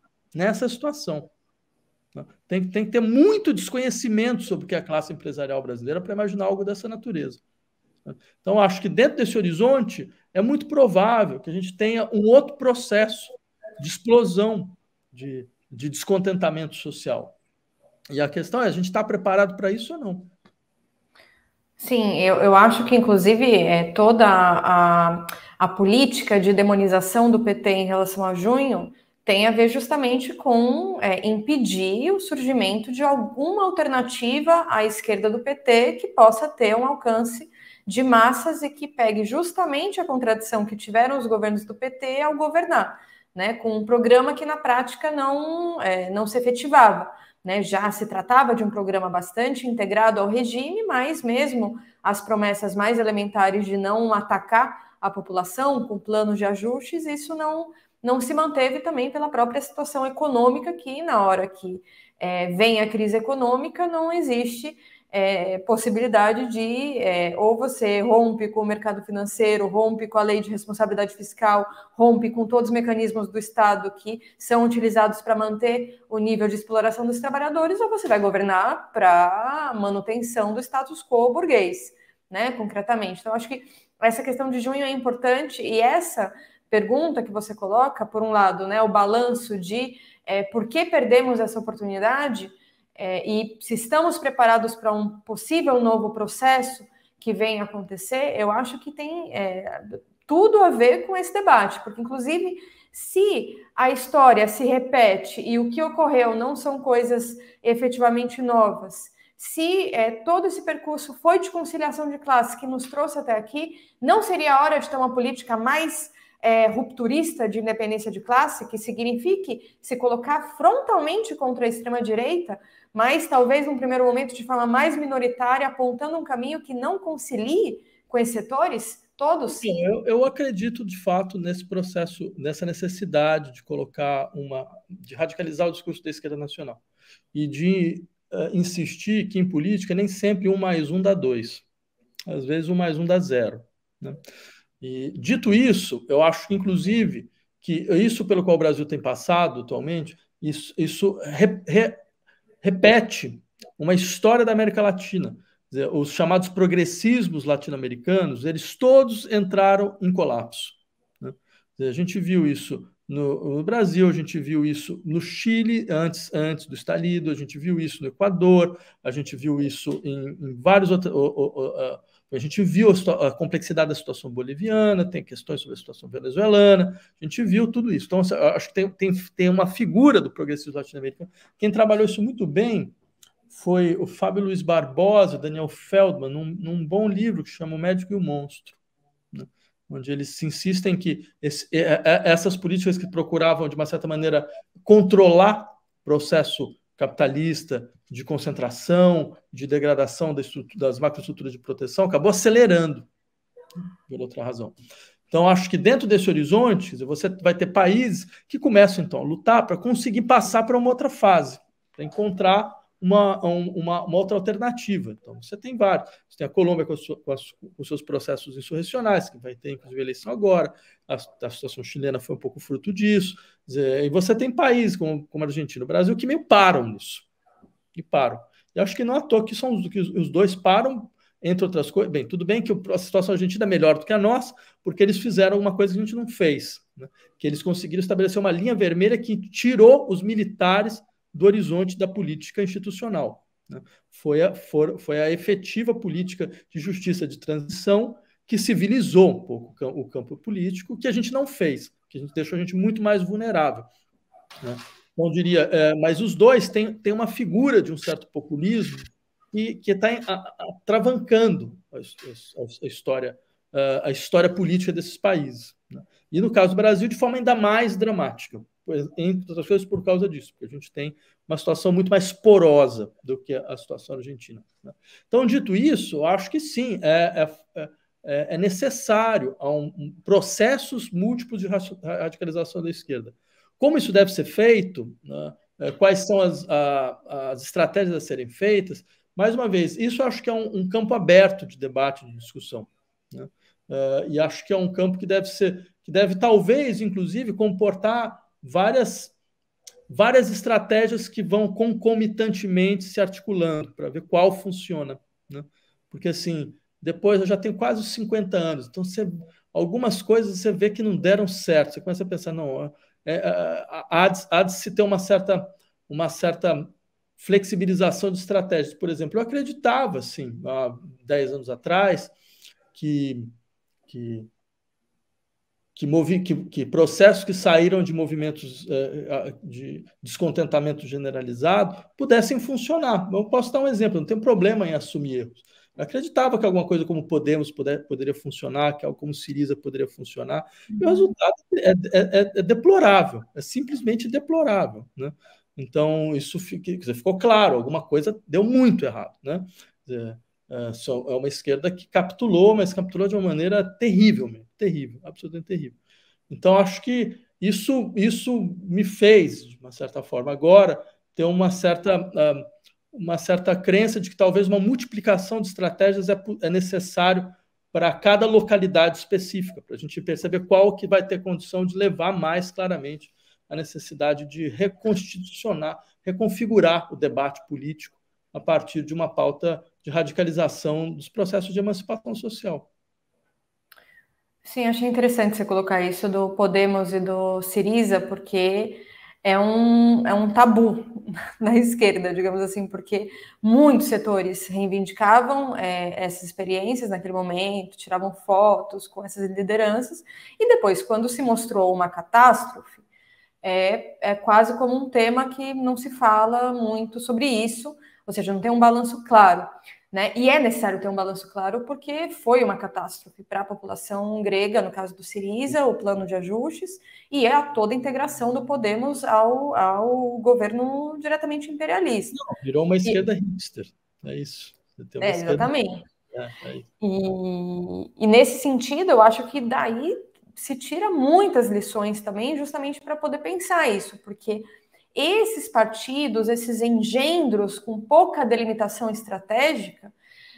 Tem que ter muito desconhecimento sobre o que é a classe empresarial brasileira para imaginar algo dessa natureza. Então, acho que dentro desse horizonte é muito provável que a gente tenha um outro processo de explosão de descontentamento social. E a questão é, a gente está preparado para isso ou não? Sim, eu acho que, inclusive, toda a política de demonização do PT em relação a junho tem a ver justamente com impedir o surgimento de alguma alternativa à esquerda do PT que possa ter um alcance de massas e que pegue justamente a contradição que tiveram os governos do PT ao governar, né, com um programa que na prática não se efetivava. Né, já se tratava de um programa bastante integrado ao regime, mas mesmo as promessas mais elementares de não atacar a população com planos de ajustes, isso não se manteve também pela própria situação econômica, que na hora que vem a crise econômica não existe possibilidade de ou você rompe com o mercado financeiro, rompe com a lei de responsabilidade fiscal, rompe com todos os mecanismos do Estado que são utilizados para manter o nível de exploração dos trabalhadores, ou você vai governar para manutenção do status quo burguês, né, concretamente. Então, acho que essa questão de junho é importante, e essa pergunta que você coloca, por um lado, né, o balanço de por que perdemos essa oportunidade, e se estamos preparados para um possível novo processo que venha acontecer, eu acho que tem tudo a ver com esse debate, porque, inclusive, se a história se repete e o que ocorreu não são coisas efetivamente novas, se todo esse percurso foi de conciliação de classe que nos trouxe até aqui, não seria a hora de ter uma política mais rupturista de independência de classe, que signifique se colocar frontalmente contra a extrema-direita, mas talvez num primeiro momento de forma mais minoritária, apontando um caminho que não concilie com esses setores todos? Eu acredito, de fato, nesse processo, nessa necessidade de colocar de radicalizar o discurso da esquerda nacional e de insistir que em política nem sempre 1+1 dá 2. Às vezes 1+1 dá 0. Né? E, dito isso, eu acho, inclusive, que isso pelo qual o Brasil tem passado atualmente, isso repete uma história da América Latina. Quer dizer, os chamados progressismos latino-americanos, eles todos entraram em colapso. Né? Dizer, a gente viu isso no Brasil, a gente viu isso no Chile, antes do estalido, a gente viu isso no Equador, a gente viu isso em vários outros... A gente viu a complexidade da situação boliviana, tem questões sobre a situação venezuelana, a gente viu tudo isso. Então, acho que tem uma figura do progressismo latino-americano. Quem trabalhou isso muito bem foi o Fábio Luiz Barbosa, Daniel Feldman, num bom livro que chama O Médico e o Monstro, né? Onde eles se insistem que essas políticas que procuravam, de uma certa maneira, controlar o processo capitalista de concentração, de degradação das macroestruturas de proteção, acabou acelerando, por outra razão. Então, acho que dentro desse horizonte, você vai ter países que começam, então, a lutar para conseguir passar para uma outra fase, para encontrar uma outra alternativa. Então, você tem vários. Você tem a Colômbia com os seus processos insurrecionais, que vai ter, inclusive, eleição agora. A situação chilena foi um pouco fruto disso. E você tem países como a Argentina e o Brasil que meio param nisso. E param. E acho que não é à toa que os dois param, entre outras coisas. Bem, tudo bem que a situação argentina é melhor do que a nossa, porque eles fizeram uma coisa que a gente não fez, né? Que eles conseguiram estabelecer uma linha vermelha que tirou os militares do horizonte da política institucional. Né? Foi a efetiva política de justiça de transição que civilizou um pouco o campo político, que a gente não fez, que deixou a gente muito mais vulnerável. Né? Então, eu diria, mas os dois têm uma figura de um certo populismo que está travancando a história política desses países. Né? E, no caso do Brasil, de forma ainda mais dramática, entre outras coisas por causa disso, porque a gente tem uma situação muito mais porosa do que a situação argentina. Né? Então, dito isso, eu acho que sim, é necessário processos múltiplos de radicalização da esquerda. Como isso deve ser feito, né? Quais são as estratégias a serem feitas? Mais uma vez, isso eu acho que é um campo aberto de debate, de discussão. Né? E acho que é um campo que deve talvez, inclusive, comportar várias estratégias que vão concomitantemente se articulando para ver qual funciona. Né? Porque, assim, depois eu já tenho quase 50 anos, então algumas coisas você vê que não deram certo. Você começa a pensar, não, há de se ter uma certa flexibilização de estratégias. Por exemplo, eu acreditava, assim, há 10 anos atrás, que processos que saíram de movimentos de descontentamento generalizado pudessem funcionar. Eu posso dar um exemplo, não tem problema em assumir erros. Eu acreditava que alguma coisa como Podemos poderia funcionar, que algo como Syriza poderia funcionar, e o resultado é deplorável, é simplesmente deplorável. Né? Então, isso ficou claro, alguma coisa deu muito errado. Né? É uma esquerda que capitulou, mas capitulou de uma maneira terrível, terrível, absolutamente terrível. Então, acho que isso me fez, de uma certa forma, agora ter uma certa uma certa crença de que talvez uma multiplicação de estratégias é necessário para cada localidade específica, para a gente perceber qual que vai ter condição de levar mais claramente a necessidade de reconstitucionar, reconfigurar o debate político a partir de uma pauta de radicalização dos processos de emancipação social. Sim, achei interessante você colocar isso do Podemos e do Syriza, porque é um tabu na esquerda, digamos assim, porque muitos setores reivindicavam essas experiências naquele momento, tiravam fotos com essas lideranças, e depois, quando se mostrou uma catástrofe, é quase como um tema que não se fala muito sobre isso, ou seja, não tem um balanço claro. Né? E é necessário ter um balanço claro porque foi uma catástrofe para a população grega, no caso do Syriza, o plano de ajustes, e é toda a integração do Podemos ao governo diretamente imperialista. Não, virou uma esquerda hipster, é isso. Você tem uma esquerda... Exatamente. E nesse sentido, eu acho que daí se tira muitas lições também, justamente para poder pensar isso, porque esses partidos, esses engendros com pouca delimitação estratégica,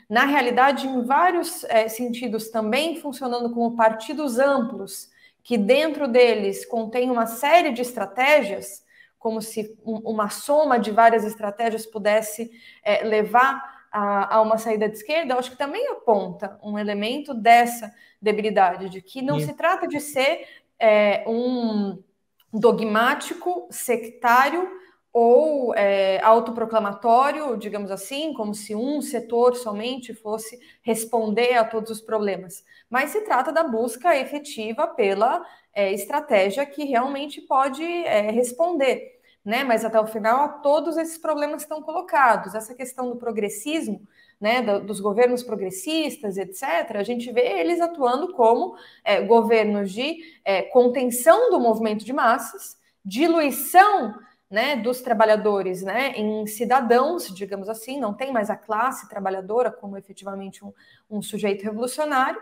na realidade, em vários sentidos também funcionando como partidos amplos, que dentro deles contém uma série de estratégias, como se uma soma de várias estratégias pudesse levar a uma saída de esquerda, eu acho que também aponta um elemento dessa debilidade, de que não se trata de ser um dogmático, sectário ou autoproclamatório, digamos assim, como se um setor somente fosse responder a todos os problemas. Mas se trata da busca efetiva pela estratégia que realmente pode responder, né? Mas até o final a todos esses problemas estão colocados. Essa questão do progressismo, né, dos governos progressistas, etc., a gente vê eles atuando como governos de contenção do movimento de massas, diluição, né, dos trabalhadores, né, em cidadãos, digamos assim, não tem mais a classe trabalhadora como efetivamente um sujeito revolucionário,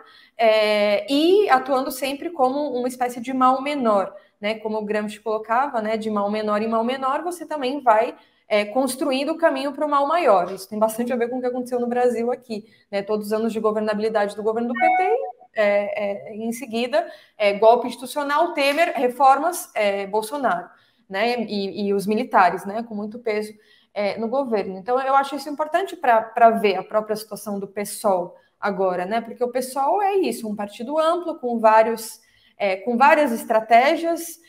e atuando sempre como uma espécie de mal menor, né, como o Gramsci colocava, né, de mal menor em mal menor, você também vai construindo o caminho para o mal maior. Isso tem bastante a ver com o que aconteceu no Brasil aqui, né? Todos os anos de governabilidade do governo do PT, em seguida, golpe institucional, Temer, reformas, Bolsonaro, né? E os militares, né? Com muito peso no governo. Então, eu acho isso importante para ver a própria situação do PSOL agora, né? Porque o PSOL é isso, um partido amplo, com várias estratégias,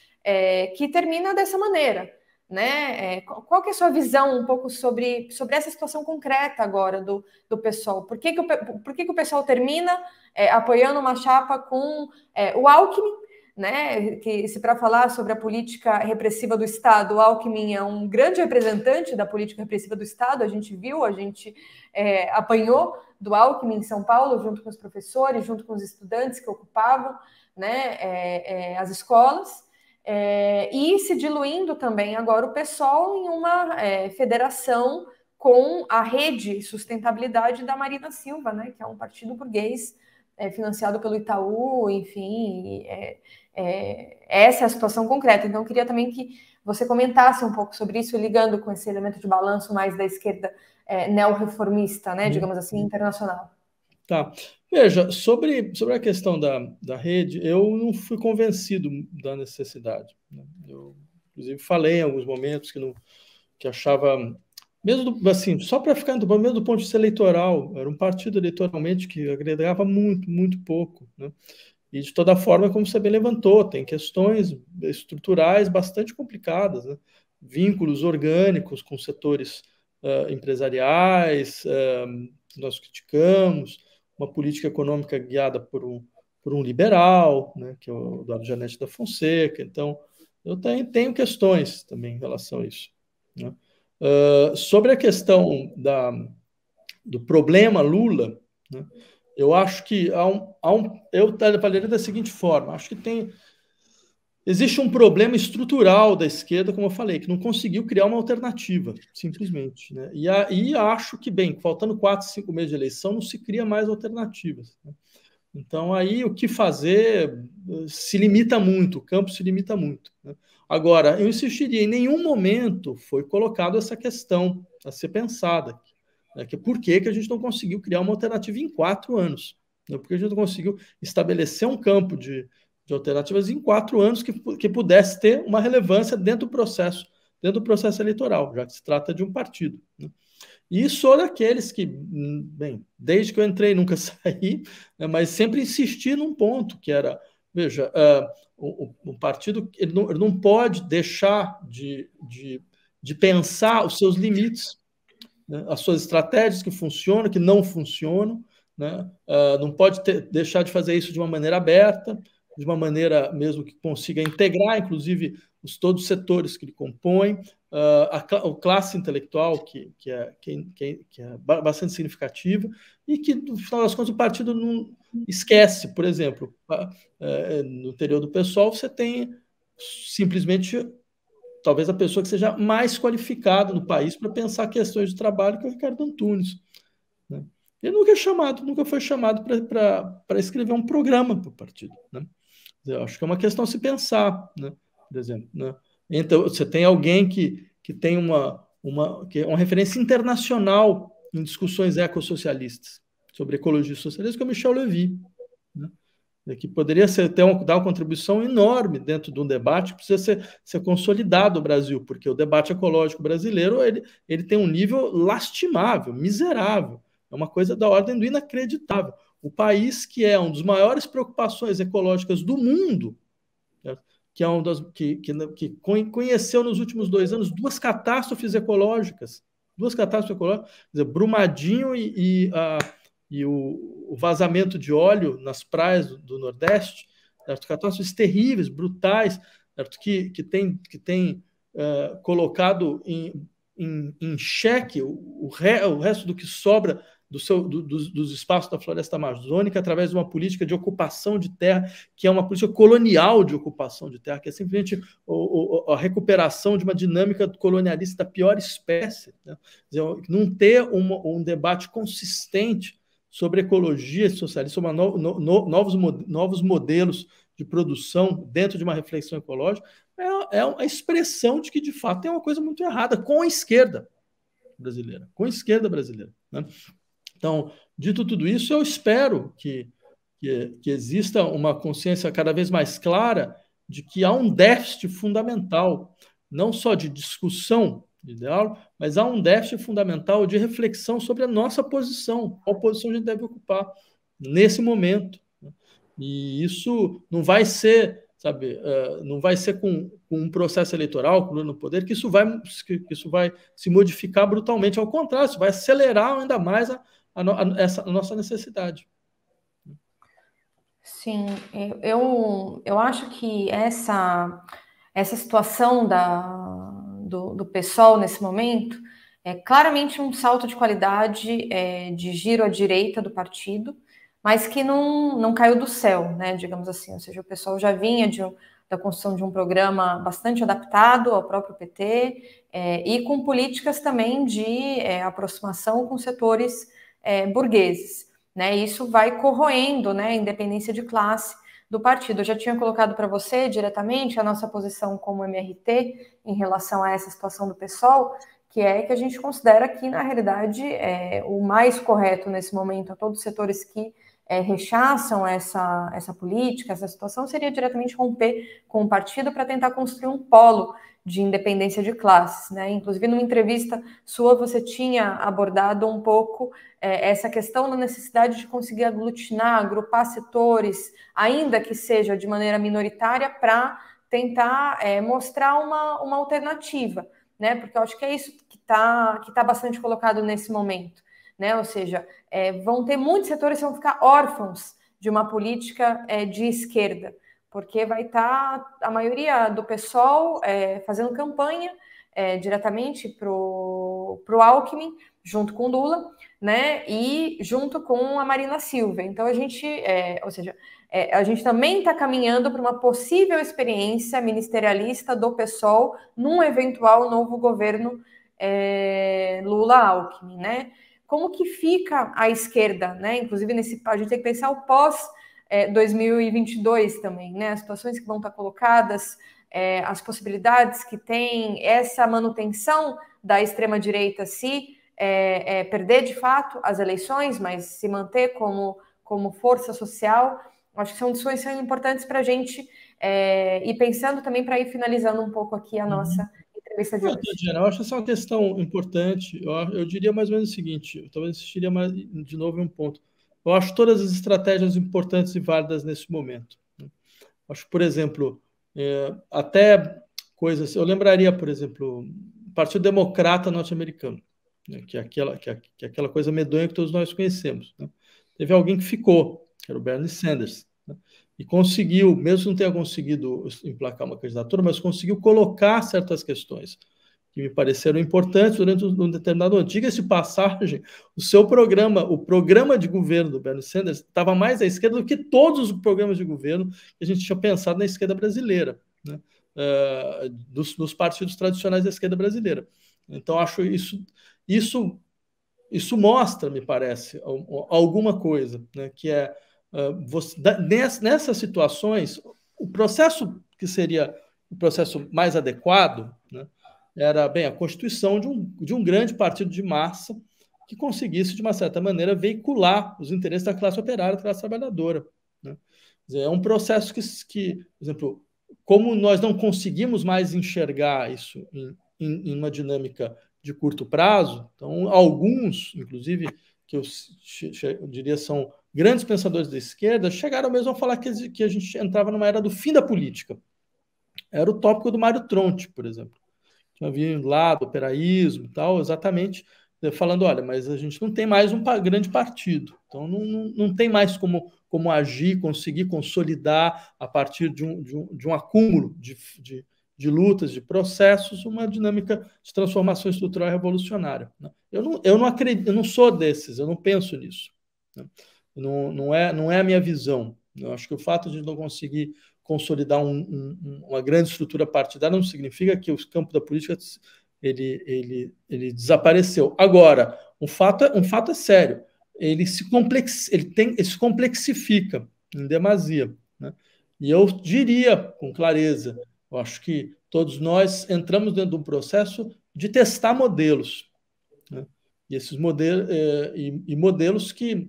que termina dessa maneira. Né? Qual que é a sua visão um pouco sobre essa situação concreta agora do PSOL? Por que o PSOL termina apoiando uma chapa com o Alckmin, né? Que, se para falar sobre a política repressiva do Estado, o Alckmin é um grande representante da política repressiva do Estado, a gente viu, a gente apanhou do Alckmin em São Paulo, junto com os professores, junto com os estudantes que ocupavam, né, as escolas. E se diluindo também agora o PSOL em uma federação com a Rede Sustentabilidade da Marina Silva, né, que é um partido burguês financiado pelo Itaú, enfim, essa é a situação concreta. Então, eu queria também que você comentasse um pouco sobre isso, ligando com esse elemento de balanço mais da esquerda neorreformista, né, digamos assim, internacional. Tá. Veja, sobre a questão da rede, eu não fui convencido da necessidade, né? Eu, inclusive, falei em alguns momentos que achava, mesmo assim, só para ficar mesmo do ponto de vista eleitoral, era um partido eleitoralmente que agregava muito, muito pouco, né? E de toda forma, como você bem levantou, tem questões estruturais bastante complicadas, né? Vínculos orgânicos com setores empresariais, que nós criticamos, uma política econômica guiada por um liberal, né, que é o Eduardo Janete da Fonseca. Então, eu tenho questões também em relação a isso, né? Sobre a questão do problema Lula, né, eu acho que eu falaria da seguinte forma: acho que existe um problema estrutural da esquerda, como eu falei, que não conseguiu criar uma alternativa, simplesmente, né? E acho que, bem, faltando 4, 5 meses de eleição, não se cria mais alternativas, né? Então, aí o que fazer se limita muito, o campo se limita muito, né? Agora, eu insistiria, em nenhum momento foi colocado essa questão a ser pensada, né? Que por que a gente não conseguiu criar uma alternativa em 4 anos? Né? Porque a gente não conseguiu estabelecer um campo de alternativas em 4 anos que pudesse ter uma relevância dentro do processo eleitoral, já que se trata de um partido, né? E sou daqueles que, bem, desde que eu entrei nunca saí, né, mas sempre insisti num ponto que era, veja, o partido ele não pode deixar de pensar os seus limites, né, as suas estratégias que funcionam, que não funcionam, né, não pode deixar de fazer isso de uma maneira aberta, de uma maneira mesmo que consiga integrar, inclusive, todos os setores que ele compõe, a classe intelectual, que é bastante significativa, e que, no final das contas, o partido não esquece. Por exemplo, no interior do PSOL, você tem simplesmente talvez a pessoa que seja mais qualificada no país para pensar questões de trabalho, que é o Ricardo Antunes, né? Ele nunca foi chamado para escrever um programa para o partido, né? Eu acho que é uma questão a se pensar, né? Por exemplo, né? Então, você tem alguém que tem que é uma referência internacional em discussões ecossocialistas, sobre ecologia socialista, que é o Michel Levy, né? Que poderia dar uma contribuição enorme dentro de um debate que precisa ser consolidado no Brasil, porque o debate ecológico brasileiro ele tem um nível lastimável, miserável, é uma coisa da ordem do inacreditável. O país que é uma das maiores preocupações ecológicas do mundo, né, que é que conheceu nos últimos 2 anos duas catástrofes ecológicas, quer dizer, Brumadinho e o vazamento de óleo nas praias do Nordeste, certo? Catástrofes terríveis, brutais, certo? Que tem colocado em xeque o resto do que sobra dos espaços da floresta amazônica através de uma política de ocupação de terra, que é uma política colonial de ocupação de terra, que é simplesmente a recuperação de uma dinâmica colonialista da pior espécie, né? Não ter um debate consistente sobre ecologia socialista, sobre novos modelos de produção dentro de uma reflexão ecológica, é uma expressão de que, de fato, tem uma coisa muito errada com a esquerda brasileira, né? Então, dito tudo isso, eu espero que exista uma consciência cada vez mais clara de que há um déficit fundamental, não só de discussão ideal, mas há um déficit fundamental de reflexão sobre a nossa posição, qual posição a gente deve ocupar nesse momento. E isso não vai ser, sabe, não vai ser com um processo eleitoral, com o no poder, que isso vai se modificar brutalmente. Ao contrário, isso vai acelerar ainda mais a nossa necessidade. Sim, eu acho que essa situação do PSOL nesse momento é claramente um salto de qualidade, de giro à direita do partido, mas que não caiu do céu, né, digamos assim. Ou seja, o PSOL já vinha da construção de um programa bastante adaptado ao próprio PT, e com políticas também de aproximação com setores burgueses, né? Isso vai corroendo, né, a independência de classe do partido. Eu já tinha colocado para você diretamente a nossa posição como MRT em relação a essa situação do PSOL, que é que a gente considera que, na realidade, o mais correto nesse momento a todos os setores que rechaçam essa política, essa situação, seria diretamente romper com o partido para tentar construir um polo de independência de classes, né? Inclusive, numa entrevista sua, você tinha abordado um pouco essa questão da necessidade de conseguir aglutinar, agrupar setores, ainda que seja de maneira minoritária, para tentar mostrar uma alternativa, né? Porque eu acho que é isso que tá bastante colocado nesse momento, né? Ou seja, vão ter muitos setores que vão ficar órfãos de uma política de esquerda, porque vai estar a maioria do PSOL fazendo campanha diretamente para o Alckmin, junto com o Lula, né, e junto com a Marina Silva. Então, ou seja, a gente também está caminhando para uma possível experiência ministerialista do PSOL num eventual novo governo Lula-Alckmin, né? Como que fica a esquerda, né? Inclusive, a gente tem que pensar o pós 2022 também, né? As situações que vão estar colocadas, as possibilidades que tem, essa manutenção da extrema-direita se perder de fato as eleições, mas se manter como força social. Acho que são discussões importantes para a gente ir pensando também, para ir finalizando um pouco aqui a nossa entrevista de hoje. Eu acho essa uma questão importante. Eu diria mais ou menos o seguinte, eu talvez insistiria mais de novo em um ponto. Eu acho todas as estratégias importantes e válidas nesse momento. Acho, por exemplo, até coisas... Eu lembraria, por exemplo, o Partido Democrata norte-americano, né, que é aquela coisa medonha que todos nós conhecemos, né? Teve alguém que ficou, que era o Bernie Sanders, né? E conseguiu, mesmo não tenha conseguido emplacar uma candidatura, mas conseguiu colocar certas questões que me pareceram importantes durante um determinado ano. Diga-se de passagem, o programa de governo do Bernie Sanders estava mais à esquerda do que todos os programas de governo que a gente tinha pensado na esquerda brasileira, né? Dos partidos tradicionais da esquerda brasileira. Então, acho isso mostra, me parece, alguma coisa, né? Que nessas situações, o processo que seria o processo mais adequado, né, era a constituição de um grande partido de massa que conseguisse, de uma certa maneira, veicular os interesses da classe operária, da classe trabalhadora, né? Quer dizer, é um processo que, por exemplo, como nós não conseguimos mais enxergar isso em uma dinâmica de curto prazo, então alguns, inclusive, que eu diria são grandes pensadores da esquerda, chegaram mesmo a falar que a gente entrava numa era do fim da política. Era o tópico do Mário Tronti, por exemplo. Tinha vindo lá do operaísmo e tal, exatamente falando, olha, mas a gente não tem mais um grande partido, então não tem mais como agir, conseguir consolidar a partir de um acúmulo de lutas, de processos, uma dinâmica de transformação estrutural revolucionária. Eu não acredito, eu não sou desses, eu não penso nisso, né? Não é a minha visão. Eu acho que o fato de não conseguir consolidar uma grande estrutura partidária não significa que o campo da política ele desapareceu. Agora, um fato é sério, ele se complexifica em demasia, né? E eu diria com clareza, eu acho que todos nós entramos dentro de um processo de testar modelos, né? E esses modelos, modelos que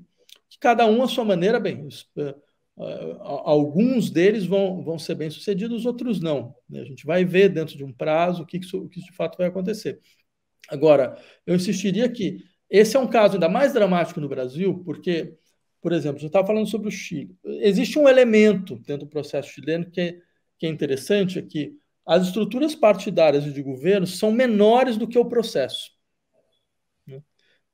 cada um à sua maneira, alguns deles vão ser bem-sucedidos, outros não, né? A gente vai ver dentro de um prazo o que de fato vai acontecer. Agora, eu insistiria que esse é um caso ainda mais dramático no Brasil, porque, por exemplo, você estava falando sobre o Chile. Existe um elemento dentro do processo chileno que é interessante, é que as estruturas partidárias e de governo são menores do que o processo.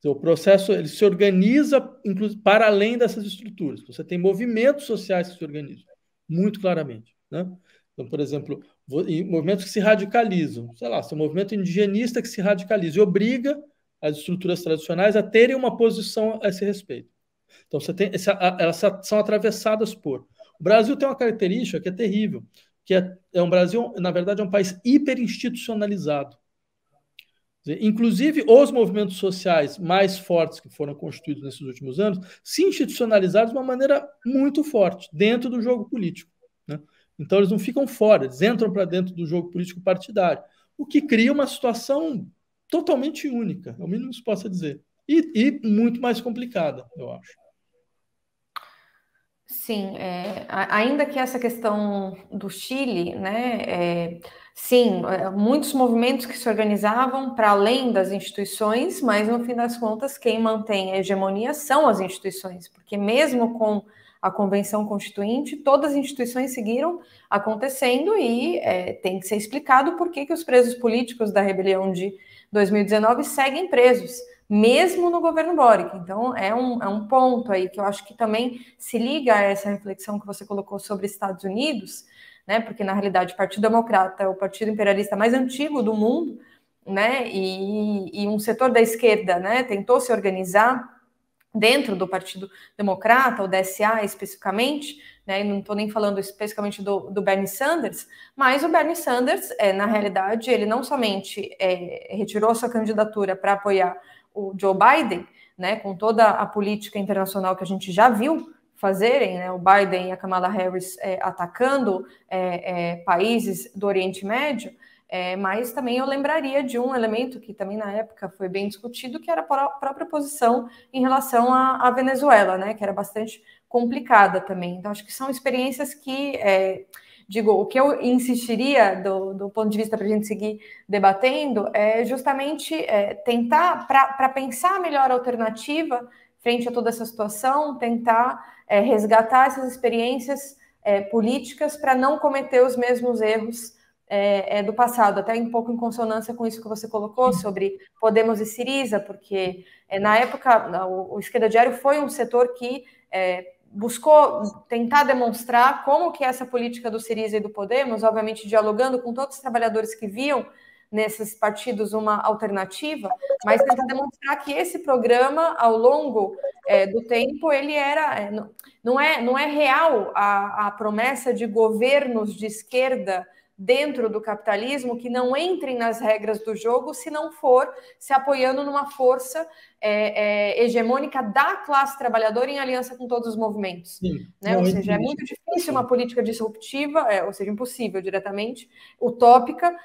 O processo ele se organiza, inclusive, para além dessas estruturas. Você tem movimentos sociais que se organizam, muito claramente, né? Então, por exemplo, movimentos que se radicalizam. Sei lá, seu movimento indigenista que se radicaliza e obriga as estruturas tradicionais a terem uma posição a esse respeito. Então, elas são atravessadas por... O Brasil tem uma característica que é terrível, que é um Brasil, na verdade, é um país hiperinstitucionalizado. Inclusive, os movimentos sociais mais fortes que foram constituídos nesses últimos anos se institucionalizaram de uma maneira muito forte dentro do jogo político, né? Então, eles não ficam fora, eles entram para dentro do jogo político partidário, o que cria uma situação totalmente única, é o mínimo que se possa dizer, e muito mais complicada, eu acho. Sim, ainda que essa questão do Chile, né, sim, muitos movimentos que se organizavam para além das instituições, mas no fim das contas quem mantém a hegemonia são as instituições, porque mesmo com a Convenção Constituinte, todas as instituições seguiram acontecendo e tem que ser explicado por que os presos políticos da rebelião de 2019 seguem presos, mesmo no governo Boric. Então, é um ponto aí que eu acho que também se liga a essa reflexão que você colocou sobre Estados Unidos, né? Porque, na realidade, o Partido Democrata é o partido imperialista mais antigo do mundo, né? E um setor da esquerda, né, tentou se organizar dentro do Partido Democrata, o DSA especificamente, né, não estou nem falando especificamente do Bernie Sanders, mas o Bernie Sanders, na realidade, ele não somente retirou sua candidatura para apoiar o Joe Biden, né, com toda a política internacional que a gente já viu fazerem, né, o Biden e a Kamala Harris atacando países do Oriente Médio, mas também eu lembraria de um elemento que também na época foi bem discutido, que era a própria posição em relação à Venezuela, né, que era bastante complicada também. Então, acho que são experiências que, digo, o que eu insistiria do ponto de vista para a gente seguir debatendo é justamente tentar, para pensar a melhor alternativa frente a toda essa situação, tentar resgatar essas experiências políticas para não cometer os mesmos erros do passado, até um pouco em consonância com isso que você colocou sobre Podemos e Syriza, porque na época o Esquerda Diário foi um setor que buscou tentar demonstrar como que essa política do Syriza e do Podemos, obviamente dialogando com todos os trabalhadores que viam nesses partidos uma alternativa, mas tentar demonstrar que esse programa, ao longo do tempo, ele era não é real a promessa de governos de esquerda dentro do capitalismo que não entrem nas regras do jogo se não for se apoiando numa força hegemônica da classe trabalhadora em aliança com todos os movimentos. Né? Ou seja, é muito difícil uma política disruptiva, ou seja, impossível diretamente, utópica,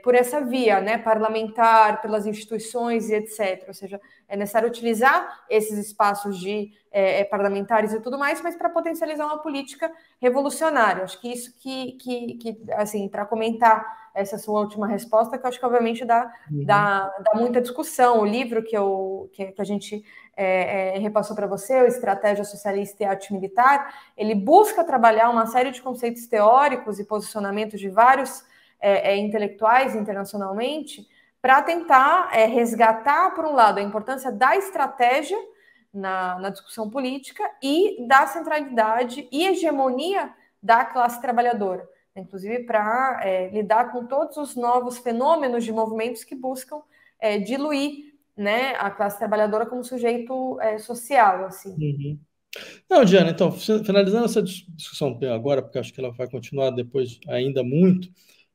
por essa via, né, parlamentar, pelas instituições e etc. Ou seja, é necessário utilizar esses espaços de parlamentares e tudo mais, mas para potencializar uma política revolucionária. Acho que isso que assim, para comentar essa sua última resposta, que eu acho que obviamente dá muita discussão. O livro que a gente repassou para você, o Estratégia Socialista e Arte Militar, ele busca trabalhar uma série de conceitos teóricos e posicionamentos de vários intelectuais internacionalmente para tentar resgatar, por um lado, a importância da estratégia na discussão política e da centralidade e hegemonia da classe trabalhadora, inclusive para lidar com todos os novos fenômenos de movimentos que buscam diluir, né, a classe trabalhadora como sujeito social, assim. Não, Diana, então, finalizando essa discussão agora, porque acho que ela vai continuar depois ainda muito,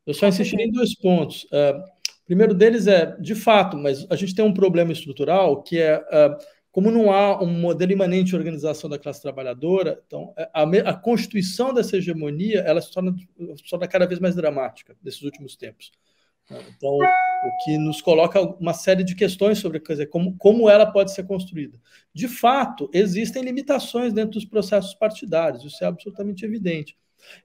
eu só insistiria em 2 pontos. O primeiro deles de fato, mas a gente tem um problema estrutural que como não há um modelo imanente de organização da classe trabalhadora, então a constituição dessa hegemonia ela se torna cada vez mais dramática nesses últimos tempos. Então, o que nos coloca uma série de questões sobre como ela pode ser construída. De fato, existem limitações dentro dos processos partidários, isso é absolutamente evidente.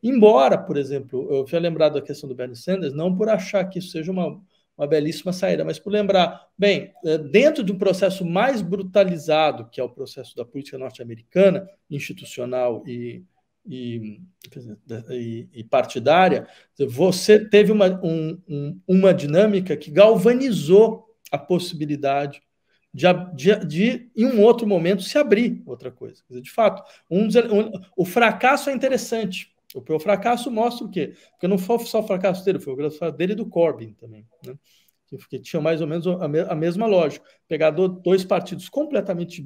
Embora, por exemplo, eu fui lembrado da questão do Bernie Sanders, não por achar que isso seja uma belíssima saída, mas por lembrar, bem, dentro de um processo mais brutalizado, que é o processo da política norte-americana, institucional e partidária, você teve uma dinâmica que galvanizou a possibilidade de em um outro momento, se abrir outra coisa. Quer dizer, de fato, o fracasso é interessante. O fracasso mostra o quê? Porque não foi só o fracasso dele, foi o fracasso dele e do Corbyn também, né? Que tinha mais ou menos a mesma lógica. Pegar 2 partidos completamente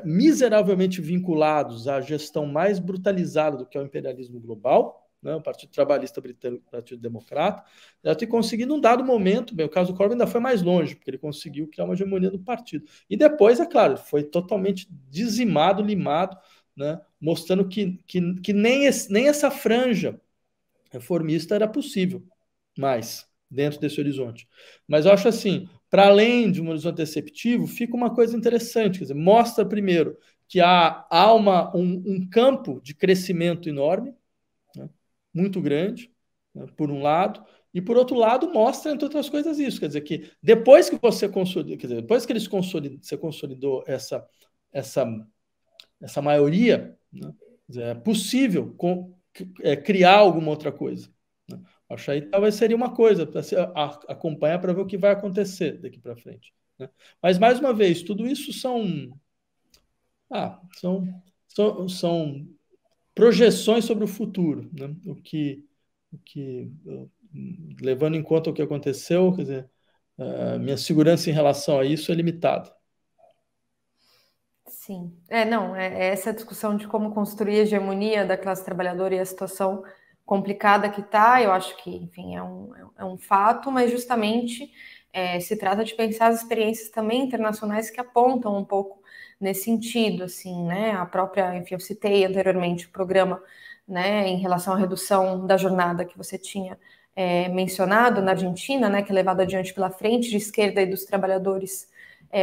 miseravelmente vinculados à gestão mais brutalizada do que é o imperialismo global, né, o Partido Trabalhista Britânico e o Partido Democrata, já ter conseguido, num dado momento, bem, o caso do Corbyn ainda foi mais longe, porque ele conseguiu criar uma hegemonia do partido. E depois, é claro, foi totalmente dizimado, limado, né, mostrando que nem essa franja reformista era possível mais dentro desse horizonte. Mas eu acho assim, para além de um horizonte deceptivo, fica uma coisa interessante, quer dizer, mostra primeiro que há um campo de crescimento enorme, né, muito grande, né, por um lado, e por outro lado mostra, entre outras coisas, isso, quer dizer, que depois que você consolidou, quer dizer, depois que você consolidou essa maioria, né, é possível criar alguma outra coisa. Né? Acho aí talvez seria uma coisa para se acompanhar para ver o que vai acontecer daqui para frente. Né? Mas, mais uma vez, tudo isso são projeções sobre o futuro. Né? O que levando em conta o que aconteceu, quer dizer, minha segurança em relação a isso é limitada. Sim. Não, essa discussão de como construir a hegemonia da classe trabalhadora e a situação complicada que está, eu acho que, enfim, é um fato, mas justamente se trata de pensar as experiências também internacionais que apontam um pouco nesse sentido, assim, né? A própria, enfim, eu citei anteriormente o programa, né, em relação à redução da jornada que você tinha mencionado na Argentina, né, que é levado adiante pela Frente de Esquerda e dos Trabalhadores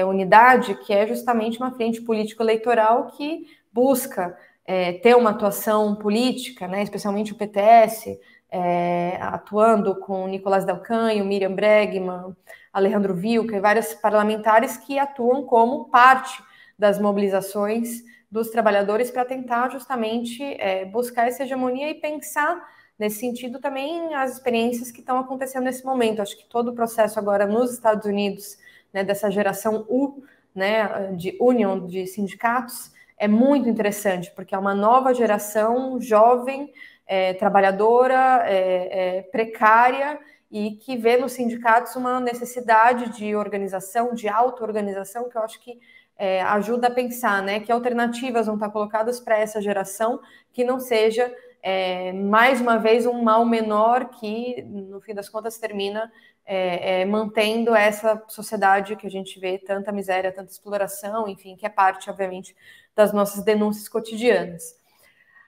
Unidade, que é justamente uma frente político-eleitoral que busca ter uma atuação política, né, especialmente o PTS, atuando com Nicolás Del Canho, Miriam Bregman, Alejandro Vilca e vários parlamentares que atuam como parte das mobilizações dos trabalhadores para tentar justamente buscar essa hegemonia e pensar nesse sentido também as experiências que estão acontecendo nesse momento. Acho que todo o processo agora nos Estados Unidos, né, dessa geração U, né, de union de sindicatos, é muito interessante, porque é uma nova geração jovem, trabalhadora, precária, e que vê nos sindicatos uma necessidade de organização, de auto-organização, que eu acho que ajuda a pensar, né, que alternativas vão estar colocadas para essa geração que não seja, mais uma vez, um mal menor que, no fim das contas, termina mantendo essa sociedade que a gente vê tanta miséria, tanta exploração, enfim, que é parte, obviamente, das nossas denúncias cotidianas.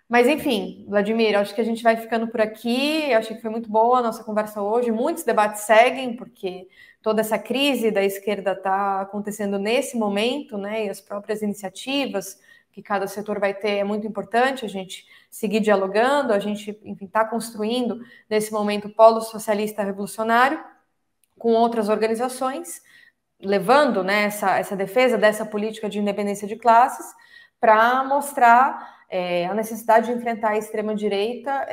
Mas, enfim, Vladimir, acho que a gente vai ficando por aqui. Eu achei que foi muito boa a nossa conversa hoje. Muitos debates seguem, porque toda essa crise da esquerda está acontecendo nesse momento, né? E as próprias iniciativas que cada setor vai ter é muito importante a gente seguir dialogando, a gente, enfim, está construindo, nesse momento, o Polo Socialista Revolucionário com outras organizações, levando, né, essa defesa dessa política de independência de classes para mostrar a necessidade de enfrentar a extrema-direita,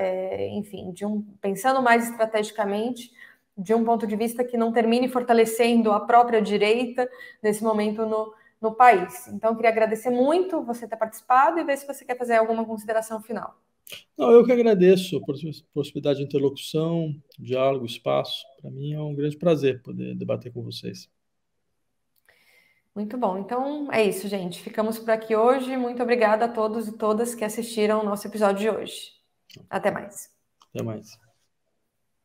enfim, pensando mais estrategicamente, de um ponto de vista que não termine fortalecendo a própria direita nesse momento no país. Então, queria agradecer muito você ter participado e ver se você quer fazer alguma consideração final. Não, eu que agradeço a possibilidade de interlocução, diálogo, espaço. Para mim é um grande prazer poder debater com vocês. Muito bom. Então é isso, gente. Ficamos por aqui hoje. Muito obrigada a todos e todas que assistiram ao nosso episódio de hoje. Até mais. Até mais.